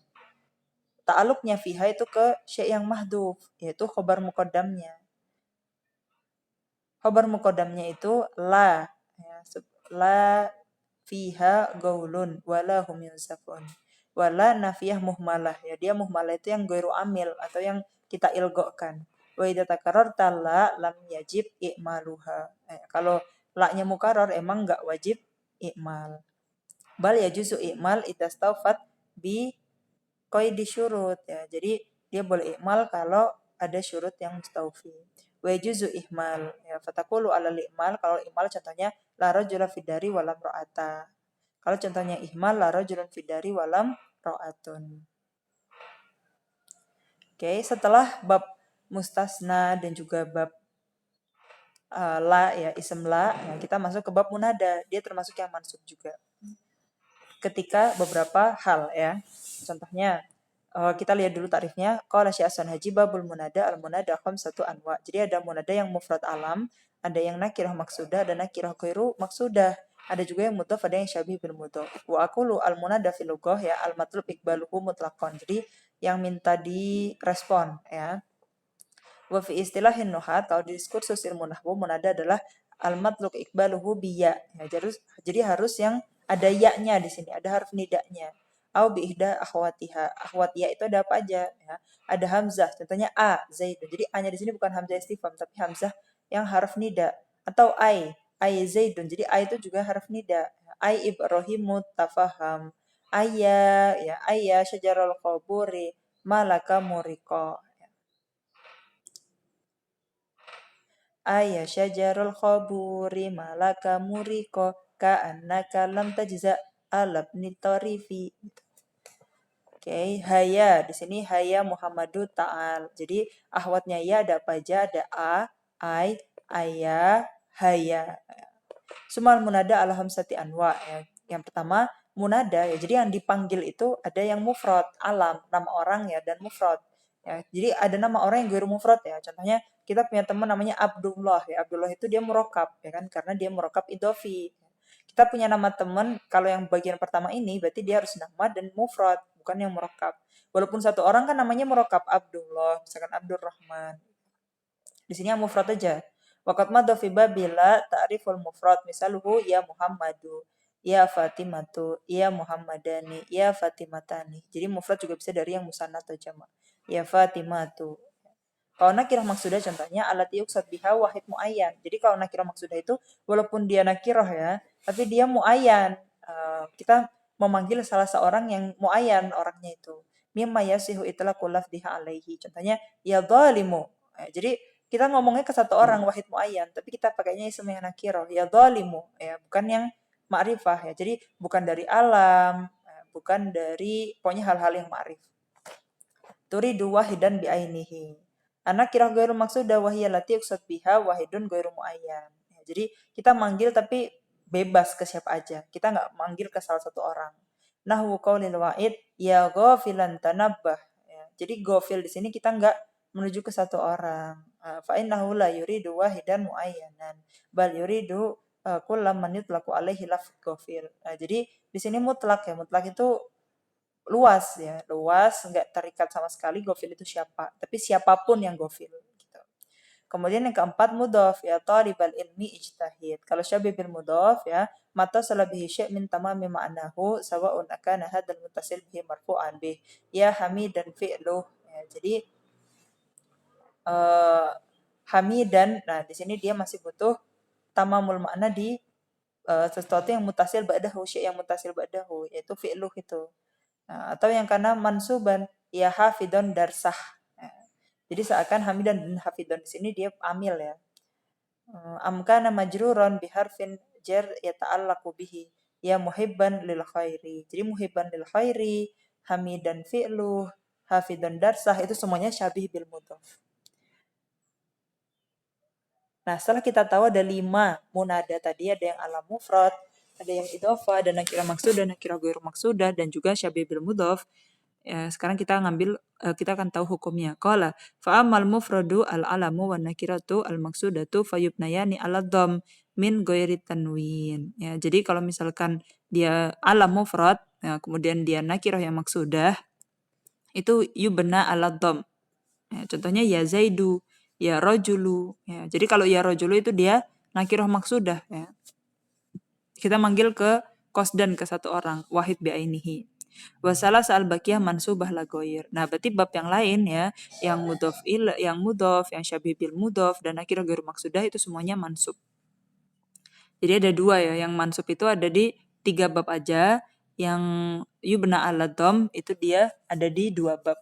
Ta'alluqnya fiha itu ke syai' yang mahdhuf, yaitu khobar muqaddamnya. Khobar muqaddamnya itu la, ya, la fiha gaulun wala hum yunsafun. Wala nafiyah muhmalah, ya dia muhmalah itu yang ghairu amil atau yang kita ilgokan. Wa idza takarrarta la lam yajib i'maluha. Kalau la-nya mukarrar emang enggak wajib i'mal. Bal ya juzu i'mal idastawfat bi qaidi syurut, ya. Jadi dia boleh i'mal kalau ada syurut yang mustaufi. Wa juzu ihmal, ya fataqulu ala i'mal, kalau i'mal contohnya la rajula fidari walam ra'ata. Kalau contohnya ihmal la rajulun fidari walam ra'atun. Oke, setelah bab mustasna dan juga bab la, ya ism la, ya, kita masuk ke bab munada. Dia termasuk yang mansub juga. Ketika beberapa hal, ya. Contohnya kita lihat dulu tarifnya. Qala Syekh Haji babul munada al munada khamsatu anwa. Jadi ada munada yang mufrad alam, ada yang nakirah maksudah, ada nakirah ghairu maksudah. Ada juga yang mudhaf, ada yang syabih bil mudhaf. Wa aqulu al munada fil lughah, ya al matlub iqbaluhu mutlaqan. Jadi yang minta direspon, ya. Wa fi istilahin nuhat, kalau di diskursus ilmu nahwu, munada adalah al matlub iqbaluhu biya. Ya, jadi harus yang ada ya-nya di sini, ada harf nidanya. Au bi ihda akhwatiha. Akhwat ya itu ada apa aja, ya. Ada hamzah, contohnya a zaidun. Jadi a-nya di sini bukan hamzah istifham tapi hamzah yang harf nida. Atau ai zaidun. Jadi ai itu juga harf nida. Ai ibrahimu tafaham. Ayya syajarul qaburi malaka muriqa. Ayya syajarul qaburi malaka muriqa ka'annaka lam tajza alabni tarifi. Oke, haya di sini haya Muhammadu ta'al. Jadi ahwatnya ya ada apa aja? Ada a, ai, ayah, haya. Sumal munada ala hamsati anwa, ya. Yang pertama munada, ya. Jadi yang dipanggil itu ada yang mufrad, alam, nama orang, ya, dan mufrad. Ya. Jadi ada nama orang yang ghairu mufrad, ya. Contohnya kita punya teman namanya Abdullah, ya. Abdullah itu dia murokab, ya kan? Karena dia murokab idhofi. Kita punya nama teman, kalau yang bagian pertama ini berarti dia harus nama dan mufrad, bukan yang murokab. Walaupun satu orang kan namanya murokab Abdullah, misalkan Abdurrahman. Di sini yang mufrad aja. Waqat madha fi babila ta'riful mufrad, misaluhu ya Muhammadu, ya Fatimatu, ya Muhammadani, ya Fatimatani. Jadi mufrad juga bisa dari yang musanna atau jamak. Ya Fatimatu. Kalau nakirah maksudah contohnya alati yuqsad biha wahid muayyan. Jadi kalau nakirah maksudah itu walaupun dia nakirah, ya, tapi dia muayyan. Kita memanggil salah seorang yang muayyan orangnya itu. Mimma yasihu itlaqu lafdhiha alaihi. Contohnya ya dhalimu. Jadi kita ngomongnya ke satu orang wahid muayyan, tapi kita pakainya ism yang nakirah, ya dhalimu, ya, bukan yang ma'rifah, ya. Jadi bukan dari alam, bukan dari pokoknya hal-hal yang ma'rif. Turidu wahidan bi'ainihi. Anak kirah ghairu maksudah wa hiya lati yuqsad biha wahidun ghairu muayyan. Ya, jadi kita manggil tapi bebas ke siapa aja. Kita nggak manggil ke salah satu orang. Nahwu qaulil wa'id ya ghafilan tanabbah. Ya, jadi ghafil di sini kita nggak menuju ke satu orang. Fa innahu la yuridu wahidan muayyanan bal yuridu kullam man yutlaqu alaihi lafz ghafil. Jadi di sini mutlak, ya. Mutlak itu luas, ya, luas, nggak terikat sama sekali gofil itu siapa, tapi siapapun yang gofil gitu. Kemudian yang keempat mudhaf ya talibal ilmi ijtahid. Kalau syabih bil mudhaf ya mata bihi syai' min tamami ma'nahu sawa'un akana hadzal muttasil bihi marfu'an bih ya hamidan fi'luh. Ya, jadi hamidan, nah di sini dia masih butuh tamamul makna di sesuatu yang mutasil ba'dahu, syai' yang mutasil ba'dahu, yaitu fi'luh itu. Nah, atau yang karena mansuban ya hafidon darsah. Nah, jadi seakan hamidan dan hafidon di sini dia amil ya. Amkana majruran biharfin jar yata'allaqu bihi ya muhibban lil khairi. Jadi muhibban lil khairi, hamidan fi'luh, hafidon darsah itu semuanya syabih bil mudhaf. Nah, setelah kita tahu ada 5 munada tadi, ada yang alam mufrad, ada yang idhofah, ada nakirah maksudah, nakirah ghairu maksudah, dan juga syabih bil mudhaf. Ya, sekarang kita kita akan tahu hukumnya. Qala fa'amal mufradu al-alamu wan nakiratu al-maksudatu fayubnayani ala dham min ghairi tanwin. Ya, jadi kalau misalkan dia alam mufrad, ya, kemudian dia nakirah yang maksudah, itu yubna ala dham. Ya, contohnya ya zaidu, ya rojulu. Ya, jadi kalau ya rojulu itu dia nakirah maksudah. Ya. Kita manggil ke qasdan ke satu orang, wahid bi'ainihi. Wasalah sa'al bakiyah mansubah lagoir. Nah, berarti bab yang lain ya, yang mudhof, yang syabih bil mudhof, dan nakirah ghairu maksudah itu semuanya mansub. Jadi ada 2 ya, yang mansub itu ada di 3 bab aja, yang yubna ala dham itu dia ada di 2 bab.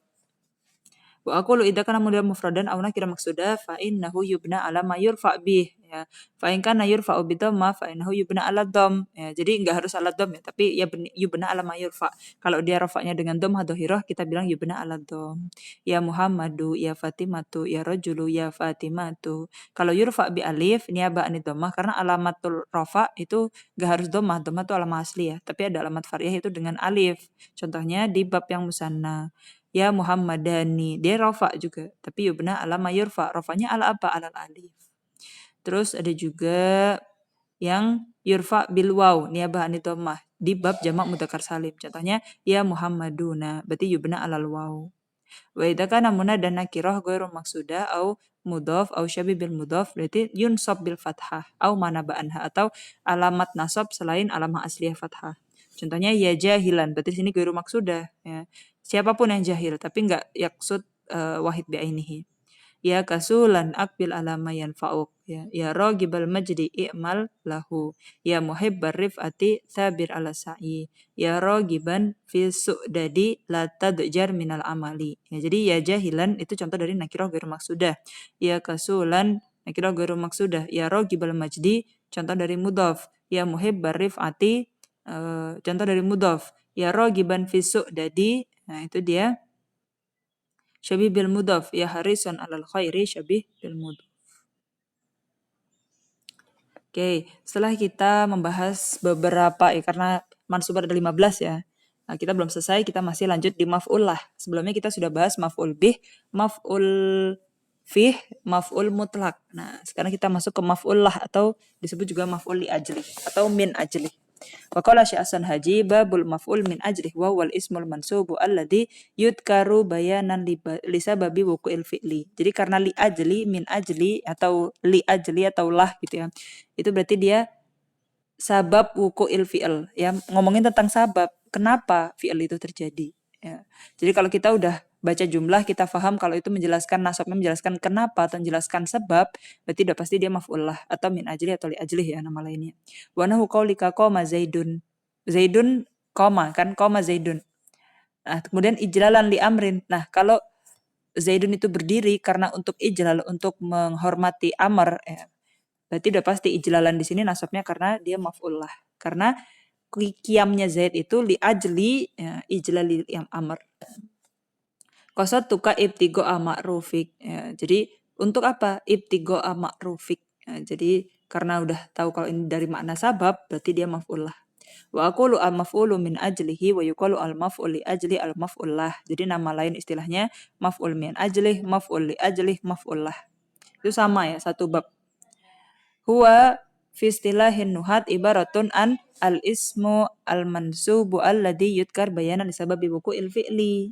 Wa aqulu idza kana mudhaf mufradan aw nakira maksuda fa innahu yubna ala ma yurfa bih ya. Fa in kana yurfa'u bi dhamma fa innahu yubna ala dham ya. Jadi enggak harus ala dham ya, tapi ya yubna ala ma yurfa. Kalau dia rafa'nya dengan dhammah dhahirah kita bilang yubna ala dham. Ya Muhammadu, ya Fatimatu, ya rajulu, ya Fatimatu. Kalau yurfa bi alif niaba anid dhammah karena alamatul rafa itu enggak harus dhammah. Dhammah itu alamat asli ya, tapi ada alamat far'iyah itu dengan alif. Contohnya di bab yang musanna. Ya Muhammadani, dia rafa juga, tapi yubna ala ma yurfa. Rafanya ala apa? Ala alif. Terus ada juga yang yurfa bil waw, niyabah anid dhammah di bab jamak mudzakkar salim. Contohnya ya Muhammaduna, berarti yubna alal waw. Wa idza kana munada nakirah ghairu maksuda au mudhaf au syabih bil mudhaf berarti yunsab bil fathah au manaba anha atau alamat nasab selain alamat asliyah fathah. Contohnya ya jahilan, berarti sini ghairu maksudah ya. Siapapun yang jahil tapi enggak yaksud wahid bi'ainihi. Ya kasulan akbil alama yanfa'uk ya. Ya ragibal majdi i'mal lahu. Ya muhibbar rif'ati sabir ala sa'i. Ya ragiban fi su'dadi la tadjar minal amali. Ya, jadi ya jahilan itu contoh dari nakirah ghairu maksudah. Ya kasulan nakirah ghairu maksudah. Ya ragibal majdi contoh dari mudhaf. Ya muhibbar rif'ati contoh dari mudhaf. Ya ragiban fi su'dadi. Nah, itu dia syabih bil mudhaf. Ya harisun alal khairi syabih bil mudhaf. Oke, setelah kita membahas beberapa ya karena mansub ada 15 ya. Nah, kita belum selesai, kita masih lanjut di maf'ul lah. Sebelumnya kita sudah bahas maf'ul bih, maf'ul fih, maf'ul mutlak. Nah, sekarang kita masuk ke maf'ul lah atau disebut juga maf'ul li ajli atau min ajli. Wa qala Syekh Hasan Haji babul maf'ul min ajlih wa wal ismul mansubu alladhi yudkaru bayanan li sababi wuqu'il fi'li. Jadi karena li ajli, min ajli atau li ajli atau lah gitu ya. Itu berarti dia sabab wuqu'il fi'il ya, ngomongin tentang sabab kenapa fi'il itu terjadi ya. Jadi kalau kita udah baca jumlah kita paham kalau itu menjelaskan nasabnya menjelaskan kenapa atau menjelaskan sebab berarti udah pasti dia maf'ul lah atau min ajli atau li ajli ya nama lainnya. Wa nahu qaulika qoma zaidun. Zaidun qoma kan qoma zaidun. Nah, kemudian ijlalan li amrin. Nah, kalau zaidun itu berdiri karena untuk ijlal untuk menghormati amr ya. Berarti udah pasti ijlalan di sini nasabnya karena dia maf'ul lah. Karena kiamnya zaid itu li ajli ya, ijlali yang amr. Qasad tuka ibtigo ma'rufik. Ya, jadi untuk apa? Ibtigo ma'rufik. Ya, jadi karena udah tahu kalau ini dari makna sabab, berarti dia maf'ul lah. Wa aqulu al-maf'ulu min ajlihi wa yuqalu al-maf'ul li ajli al-maf'ul lah. Jadi nama lain istilahnya maf'ul min ajlih, maf'ul li ajlih, maf'ul lah. Itu sama ya, satu bab. Huwa fi istilahin nuhat ibaratun an al-ismu al-mansubu alladhi yudkar bayanan li sababi wuqu'il fi'li.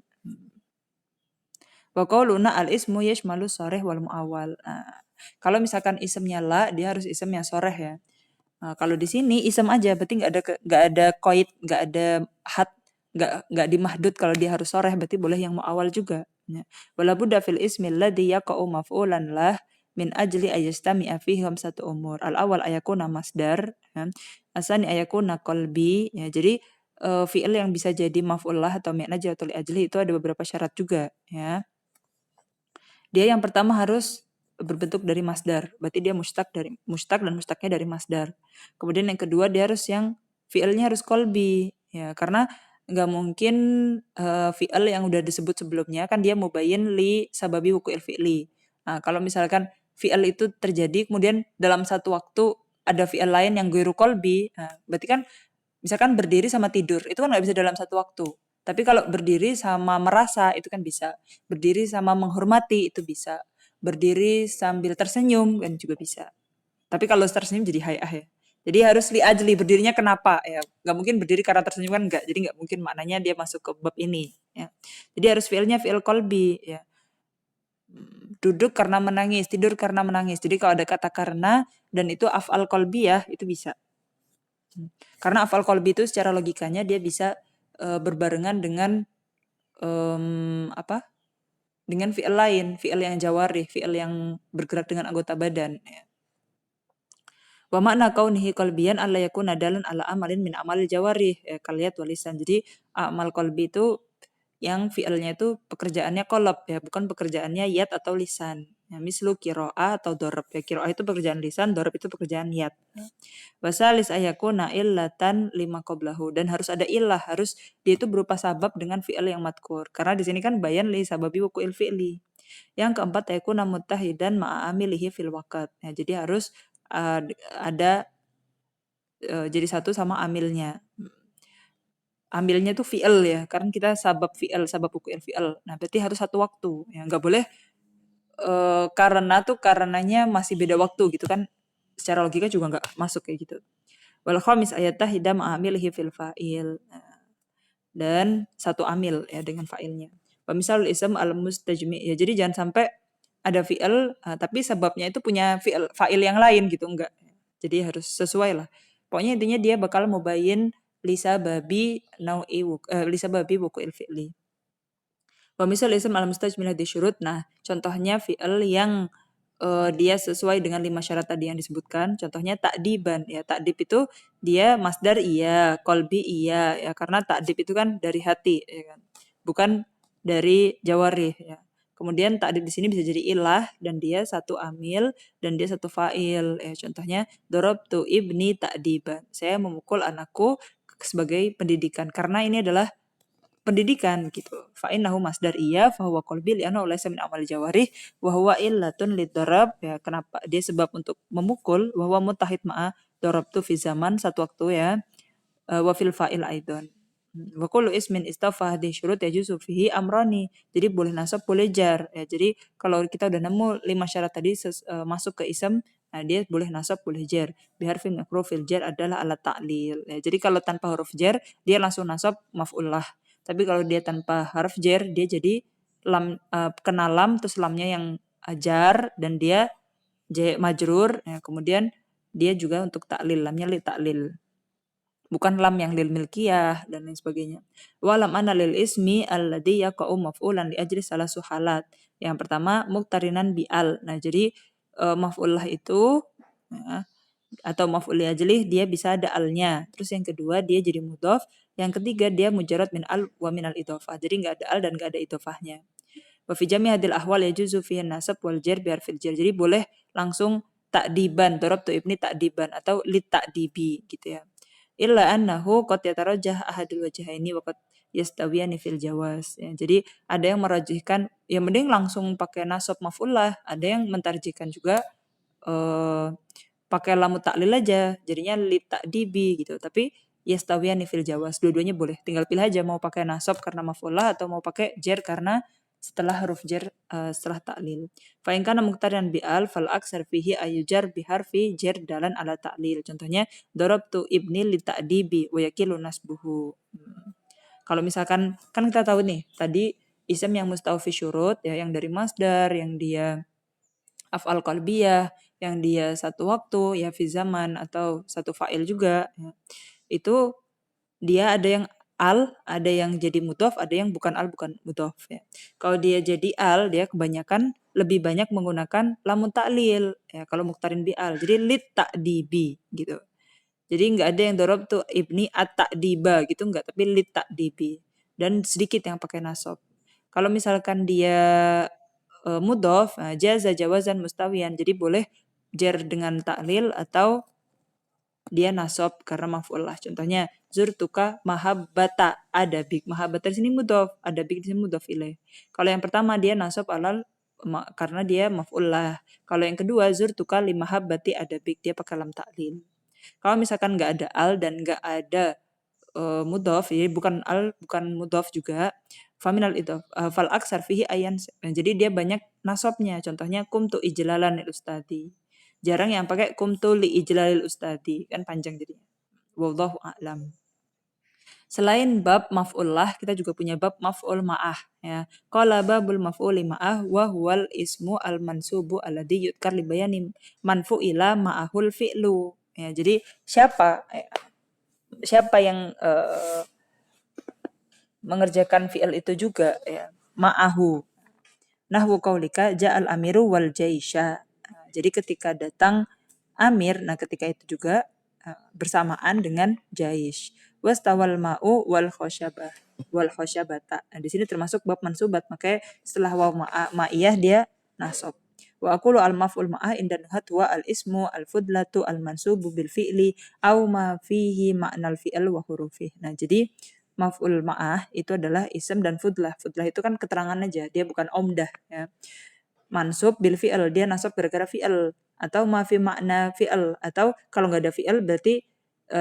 Wa qauluna al-ismu yashmalu sharih wal muawwal. Nah, kalau misalkan isemnya la, dia harus isem yang sharih ya. Nah, kalau di sini isem aja, berarti nggak ada qaid, nggak ada had, nggak dimahdud kalau dia harus sharih, berarti boleh yang muawwal juga. Ya. Wala budda fil ismi alladhi yaqa'u maf'ulan lah min ajli ayastami'a fihi satu umur. Al-awwal ayakuna masdar, ya. Asani ayakuna qalbi, ya. Jadi fi'il yang bisa jadi maf'ul lah atau min ajli atau li ajli itu ada beberapa syarat juga, ya. Dia yang pertama harus berbentuk dari masdar. Berarti dia mustak dan mustaknya dari masdar. Kemudian yang kedua dia harus yang fi'ilnya harus kolbi, ya, karena nggak mungkin fi'il yang udah disebut sebelumnya kan dia mubayyin li sababi wuqu'il fi'li. Nah, kalau misalkan fi'il itu terjadi kemudian dalam satu waktu ada fi'il lain yang ghairu kolbi, nah, berarti kan misalkan berdiri sama tidur itu kan nggak bisa dalam satu waktu. Tapi kalau berdiri sama merasa itu kan bisa. Berdiri sama menghormati itu bisa. Berdiri sambil tersenyum kan juga bisa. Tapi kalau tersenyum jadi hayah ya. Jadi harus li ajli, berdirinya kenapa ya. Nggak mungkin berdiri karena tersenyum kan enggak. Jadi nggak mungkin maknanya dia masuk ke bab ini. Ya. Jadi harus fi'ilnya fi'il kolbi. Ya. Duduk karena menangis, tidur karena menangis. Jadi kalau ada kata karena dan itu af'al kolbi ya itu bisa. Karena af'al kolbi itu secara logikanya dia bisa berbarengan dengan apa? Dengan fi'il lain, fi'il yang jawarih, fi'il yang bergerak dengan anggota badan. Ya. Wa makna kaunihi qalbiyan alla yakuna dalan ala amalin min amal jawarih, ya, kaliyat walisan. Jadi amal qalbi itu yang fi'ilnya itu pekerjaannya qalb ya, bukan pekerjaannya yad atau lisan. Ya, mislu qiraah atau dorob ya. Qiraah itu pekerjaan lisan, dorob itu pekerjaan yad. Wasalis ayakuna illatan lima qablahu, dan harus ada illah, harus dia itu berupa sabab dengan fi'il yang madkur. Karena di sini kan bayan li sababi wuqu'il fi'li. Yang keempat ayakuna muttahidan ma'a amilihi fil waqt. Ya, jadi harus ada jadi satu sama amilnya. Ambilnya tuh fi'il ya, karena kita sabab fi'il, sabab wuqu'il fi'il. Nah, berarti harus satu waktu. Ya, nggak boleh karena tuh karenanya masih beda waktu gitu kan. Secara logika juga nggak masuk kayak gitu. Wal khamis ayatahida ma'amilihi fil fa'il. Dan satu amil ya dengan fa'ilnya. Wa misal ism al mustajmi, ya jadi jangan sampai ada fi'il tapi sebabnya itu punya fa'il yang lain gitu, enggak. Jadi harus sesuai lah. Pokoknya intinya dia bakal mubayyin lisa babi lisa babi wuqu'il fi'li. Wa misal ism al mustajmi hadhi syurut. Nah, contohnya fi'il yang dia sesuai dengan 5 syarat tadi yang disebutkan. Contohnya takdiban ya. Takdib itu dia masdar iya, kolbi iya ya, karena takdib itu kan dari hati ya kan. Bukan dari jawarih ya. Kemudian takdib di sini bisa jadi ilah dan dia satu amil dan dia satu fa'il ya. Contohnya darabtu ibni takdiban. Saya memukul anakku sebagai pendidikan karena ini adalah pendidikan gitu. Fa innahu masdar iya fa huwa qalbi li'annahu laysa min amal jawarih wa huwa illatun lidarab, ya kenapa dia sebab untuk memukul, wa huwa muttahid ma'a darabtu fi zaman satu waktu ya, wa fil fa'il aidan. Wa kullu ismin istafa hadhihi syurut yajuzu fihi amrani. Jadi boleh nasab boleh jar ya. Jadi kalau kita udah nemu 5 syarat tadi masuk ke ism, nah dia boleh nasab boleh jar. Biharfi makrufil jar adalah alat ta'lil. Ya, jadi kalau tanpa huruf jar dia langsung nasab maf'ul lah. Tapi kalau dia tanpa huruf jar dia jadi kena lam terus lamnya yang jar dan dia majrur ya, kemudian dia juga untuk taklil, lamnya li taklil. Bukan lam yang lil milkiyah dan lain sebagainya. Walam anna lil ismi alladhi yaqa'u maf'ulan li ajli salah suhalat. Yang pertama muqtarinan bi'al. Nah, jadi maf'ul lah itu ya, atau maf'ul li ajli dia bisa ada alnya. Terus yang kedua dia jadi mudhaf. Yang ketiga dia mujarrad min al wa min al idhofah. Jadi enggak ada al dan enggak ada idhofahnya. Wa fi jami' hadhil ahwal yajuzu fihi nasab wal jar bi harfil jar. Jadi boleh langsung takdiban, darabtu ibni takdiban atau li takdibi gitu ya. Illa annahu qad yatarajjah ahadul wajhaini wa qad yastawiyani fil jawaz. Ya, jadi ada yang merajihkan ya mending langsung pakai nasab maf'ul lah, ada yang mentarjihkan juga pakai lamu taklil aja, jadinya li ta'dibi gitu. Tapi yastawiyani fil jawaz, dua-duanya boleh. Tinggal pilih aja mau pakai nasab karena maf'ul lah atau mau pakai jar karena setelah huruf jar setelah taklil. Fa in kana muqtarinan bi al fal aksar fihi ayujar bi harfi jar dalan ala taklil. Contohnya darabtu ibni li ta'dibi wa yakilu nasbuhu. Kalau misalkan kan kita tahu nih tadi Ism yang mustaufi syurut ya, yang dari masdar, yang dia af'al qalbiyah, yang dia satu waktu ya fi zaman atau satu fa'il juga ya. Itu dia ada yang ada yang jadi mudhof, ada yang bukan bukan mudhof ya. Kalau dia jadi dia kebanyakan lebih banyak menggunakan lamun ta'lil ya kalau muktarin bi Jadi lit ta'dibi gitu. Jadi nggak ada yang dorob tuh ibni at-ta'diba gitu nggak, tapi lit ta'dibi. Dan sedikit yang pakai nasab. Kalau misalkan dia mudhof, jaza jawazan mustawiyan. Jadi boleh jar dengan ta'lil atau dia nasab karena maf'ul lah. Contohnya zurtuka mahabbata adabik. Mahabbata di sini mudhof, adabik di sini mudhof ilaih. Kalau yang pertama dia nasab karena dia maf'ul lah. Kalau yang kedua zurtuka limahabbati adabik, dia pakai lam ta'lil. Kalau misalkan nggak ada dan nggak ada mudhof, jadi bukan bukan mudhof juga, faminal itu fal aksar fihi ayan. Jadi dia banyak nasabnya. Contohnya kumtu ijlalan lil ustadi. Jarang yang pakai kumtu li ijlalil ustadi, kan panjang jadinya. Wallahu a'lam. Selain bab maf'ullah, kita juga punya bab maf'ul ma'ah ya. Qala babul maf'uli ma'ah wa huwal ismu al mansubu alladhi yudkar li bayani manfu'ila ma'ahul fi'lu. Ya, jadi siapa yang mengerjakan fi'il itu juga ya, ma'ahu. Nahwu qaulika ja'al amiru wal jaisha. Jadi ketika datang amir, nah ketika itu juga bersamaan dengan jaish. Wastawal ma'u wal khosyabah wal khosyabata. Nah, di sini termasuk bab mansubat, makanya setelah waw ma'iyah dia nasab. Wa aqulu al maf'ul ma'ah inda nuhat wa al ismu al fudlatu al mansubu bil fi'li au ma fihi ma'nal fi'al wa hurufih. Nah, jadi maf'ul ma'ah itu adalah ism dan fudlah. Fudlah itu kan keterangan aja, dia bukan omdah ya. Mansub bil fi'al, dia nasab gara-gara fi'al, atau ma fi makna fi'al, atau kalau nggak ada fi'al berarti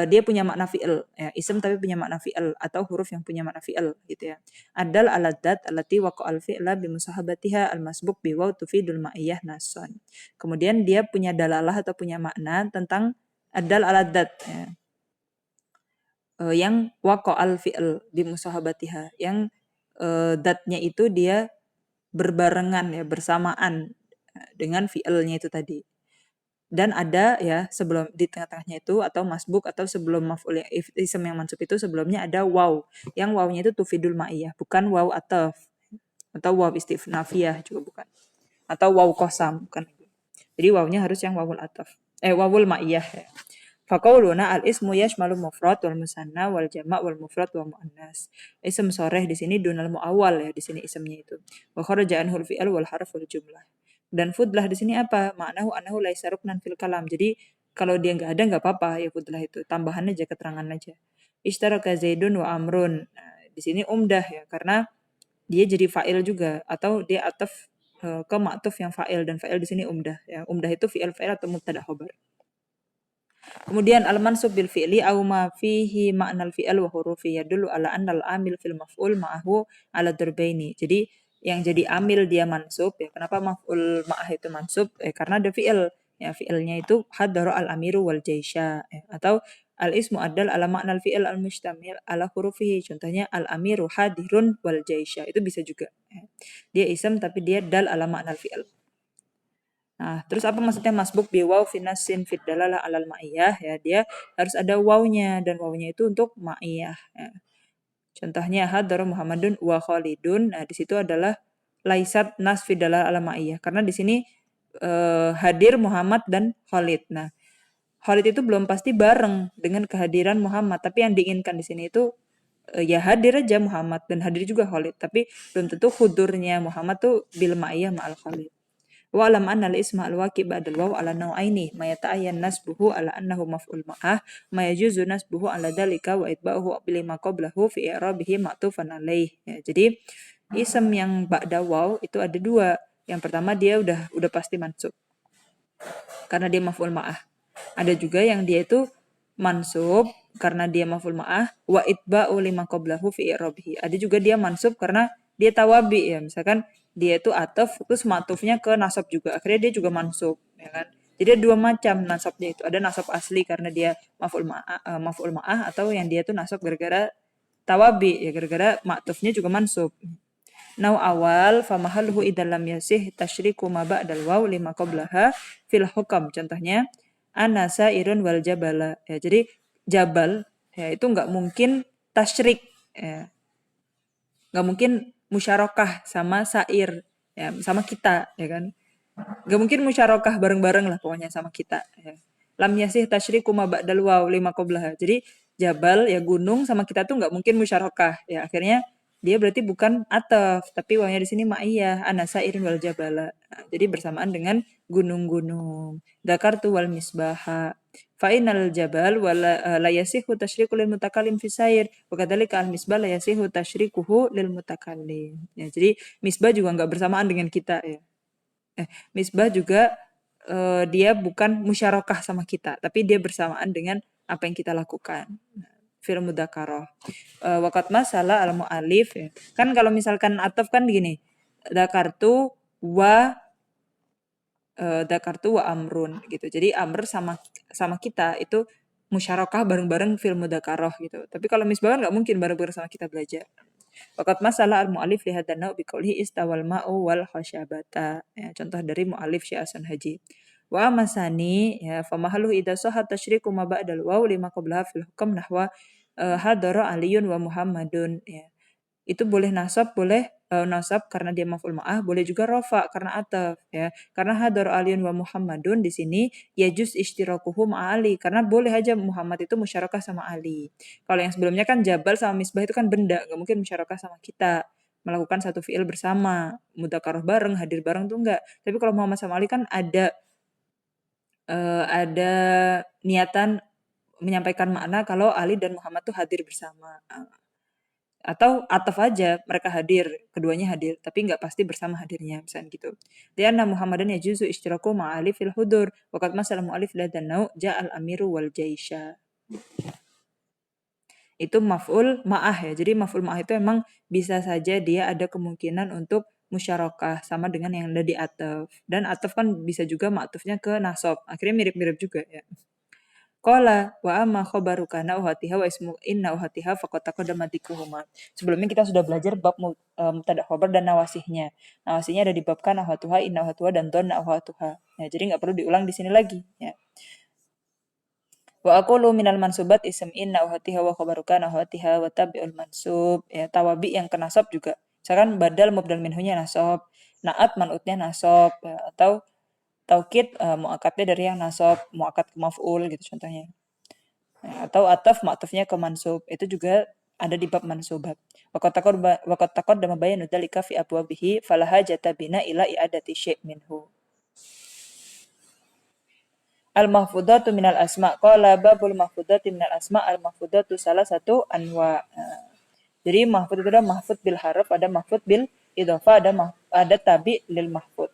dia punya makna fi'al ya, ism tapi punya makna fi'al, atau huruf yang punya makna fi'al gitu ya. Adal aladat alati waqa'al fi'la bi musahabatiha al masbuk bi waw tufidul ma'iyah nason. Kemudian dia punya dalalah atau punya makna tentang adal aladat ya. Yang waqa'al fi'l bi musahabatiha, yang datnya itu dia berbarengan ya, bersamaan dengan fi'ilnya itu tadi. Dan ada ya sebelum di tengah-tengahnya itu atau masbuk atau sebelum maf'ul ism yang mansub itu sebelumnya ada waw. Yang wawnya itu tufidul ma'iyah, bukan waw ataf atau waw istifnafiyah juga bukan. Atau waw qasam bukan. Jadi wawnya harus yang wawul ataf. Wawul ma'iyah ya. Faqauluna al-ismu yashmalu mufrad wal musanna wal jama' wal mufrad wa muannas. Ism soreh di sini dunal muawwal ya, di sini ismnya itu. Wa kharaja anhul fi'al wal harf wal jumlah. Dan fudlah di sini apa? Ma'nahu annahu laisa ruknan fil kalam. Jadi kalau dia nggak ada nggak apa-apa ya fudlah itu. Tambahan aja, keterangan aja. Ishtaraka Zaidun wa Amrun. Nah, di sini umdah ya karena dia jadi fa'il juga atau dia ataf ke ma'tuf yang fa'il, dan fa'il di sini umdah ya. Umdah itu fi'il fa'il atau mubtada khabar. Kemudian al-mansub bil fi'li aw ma fihi ma'nal fi'al wa hurufi yadullu ala anna al-amil fil maf'ul ma'ahu ala darbaini. Jadi yang jadi amil dia mansub ya. Kenapa maf'ul ma'ah itu mansub? Karena ada fi'il. Ya, fi'ilnya itu hadara al-amiru wal jaisha ya. Atau al-ismu adal ala ma'nal fi'il al-mustamil ala hurufihi. Contohnya al-amiru hadirun wal jaisha. Itu bisa juga ya. Dia ism tapi dia dal ala ma'nal fi'il. Nah, terus apa maksudnya masbuk bi waw fi nassin fid dalalah alal ma'iyah ya, dia harus ada wawnya dan wawnya itu untuk ma'iyah ya. Contohnya hadar Muhammadun wa Khalidun. Nah, di situ adalah laisat nas fid dalalah ala ma'iyah karena di sini hadir Muhammad dan Khalid. Nah, Khalid itu belum pasti bareng dengan kehadiran Muhammad, tapi yang diinginkan di sini itu ya hadir aja Muhammad dan hadir juga Khalid, tapi belum tentu hudurnya Muhammad tuh bil ma'iyah ma'al Khalid. Wa alam anna al-isma al-waqi ba'dal waw ala naw'aini ma yata'ayyan nasbuhu ala annahu maf'ul ma'ah ma yajuzu nasbuhu ala dalika wa itba'uhu bil ma qablahu fi i'rabihi ma'tufan alaih. Ya, jadi ism yang ba'da waw itu ada dua. Yang pertama dia udah pasti mansub karena dia maf'ul ma'ah. Ada juga yang dia itu mansub karena dia maf'ul ma'ah wa itba'u lima qablahu fi i'rabihi. Ada juga dia mansub karena dia tawabi ya, misalkan dia itu ataf terus ma'tufnya ke nasab juga, akhirnya dia juga mansub ya kan. Jadi ada dua macam nasabnya itu, ada nasab asli karena dia maf'ul ma'ah atau yang dia itu nasab gara-gara tawabi ya, gara-gara ma'tufnya juga mansub. Nau awal famahaluhu idza lam yasih tasyriku ma ba'dal waw lima qablaha fil hukam. Contohnya ana sairun wal jabala. Ya, jadi jabal ya itu nggak mungkin tasyrik ya. Nggak mungkin musyarakah sama sair ya, sama kita ya kan. Nggak mungkin musyarakah bareng-bareng lah pokoknya sama kita ya. Lam yasih tasyriku ma ba'dal waw lima qablaha. Jadi jabal ya gunung sama kita tuh nggak mungkin musyarakah ya. Akhirnya dia berarti bukan ataf tapi wawnya di sini ma'iyah ana sairin wal jabala. Nah, jadi bersamaan dengan gunung-gunung. Dzakartu wal misbaha. Fa'inal jabal wala la yasihu tasyriku lil mutakallim fi sair wa kadzalika al misbah la yasihu tasyrikuhu lil mutakallim. Ya, jadi misbah juga nggak bersamaan dengan kita ya. Misbah juga dia bukan musyarakah sama kita, tapi dia bersamaan dengan apa yang kita lakukan. Fil mudzakarah. Waqat masalah al mu'alif ya. Kan kalau misalkan ataf kan gini. Dzakartu wa dzakartu wa amrun gitu. Jadi amr sama kita itu musyarakah bareng-bareng fil mudzakarah gitu. Tapi kalau misbah kan nggak mungkin bareng-bareng sama kita belajar. Waqat masalah al-mu'alif li hadan nau biqaulihi istawal ma'u wal khasyabata. Ya, contoh dari mu'alif Syekh Hasan Haji. Wa masani ya famahalu idza sahha tasyriku ma ba'dal waw lima qablaha fil hukm nahwa hadara aliyun wa muhammadun ya. Itu boleh nasab, boleh nasab karena dia maf'ul ma'ah, boleh juga rafa karena ataf ya. Karena hadar aliyun wa muhammadun di sini yajuz ishtirakuhu ma'ali karena boleh aja Muhammad itu musyarakah sama Ali. Kalau yang sebelumnya kan jabal sama misbah itu kan benda, nggak mungkin musyarakah sama kita melakukan satu fiil bersama, mudzakarah bareng, hadir bareng tuh enggak. Tapi kalau Muhammad sama Ali kan ada niatan menyampaikan makna kalau Ali dan Muhammad tuh hadir bersama. Atau ataf aja mereka hadir, keduanya hadir, tapi nggak pasti bersama hadirnya, misalnya gitu. Lianna Muhammadan yajuzu ishtiraku ma'ali fil hudur, waqad masalah mu'alif ladanau ja'al amiru wal jaisha. Itu maf'ul ma'ah ya, jadi maf'ul ma'ah itu emang bisa saja dia ada kemungkinan untuk musyarakah sama dengan yang ada di ataf. Dan ataf kan bisa juga ma'tufnya ke nasab, akhirnya mirip-mirip juga ya. Qala wa amma khabaru kana uhatiha wa ismu inna uhatiha faqad taqaddama dzikruhuma. Sebelumnya kita sudah belajar bab mubtada khabar dan nawasihnya. Nawasihnya ada di bab kana uhatuha, inna uhatuha dan dhanna uhatuha. Ya, jadi nggak perlu diulang di sini lagi ya. Wa aqulu minal mansubat ism inna uhatiha wa khabaru kana uhatiha wa tabi'ul mansub. Ya, tawabi yang ke nasab juga. Misalkan badal mubdal minhunya nasab, naat manutnya nasab ya, atau taukid muakatnya dari yang nasab, muakat ke maf'ul gitu contohnya. Ya, atau ataf ma'tufnya ke mansub. Itu juga ada di bab mansubat. Waqad taqaddama bayanu dzalika fi abwabihi fala hajata bina ila i'adati syai' minhu. Al-mahfudatu minal asma. Qala babul mahfudati minal asma. Al-mahfudatu salah satu anwa. Jadi mahfud itu ada mahfud bil harf, ada mahfud bil idhofah, ada tabi lil mahfud.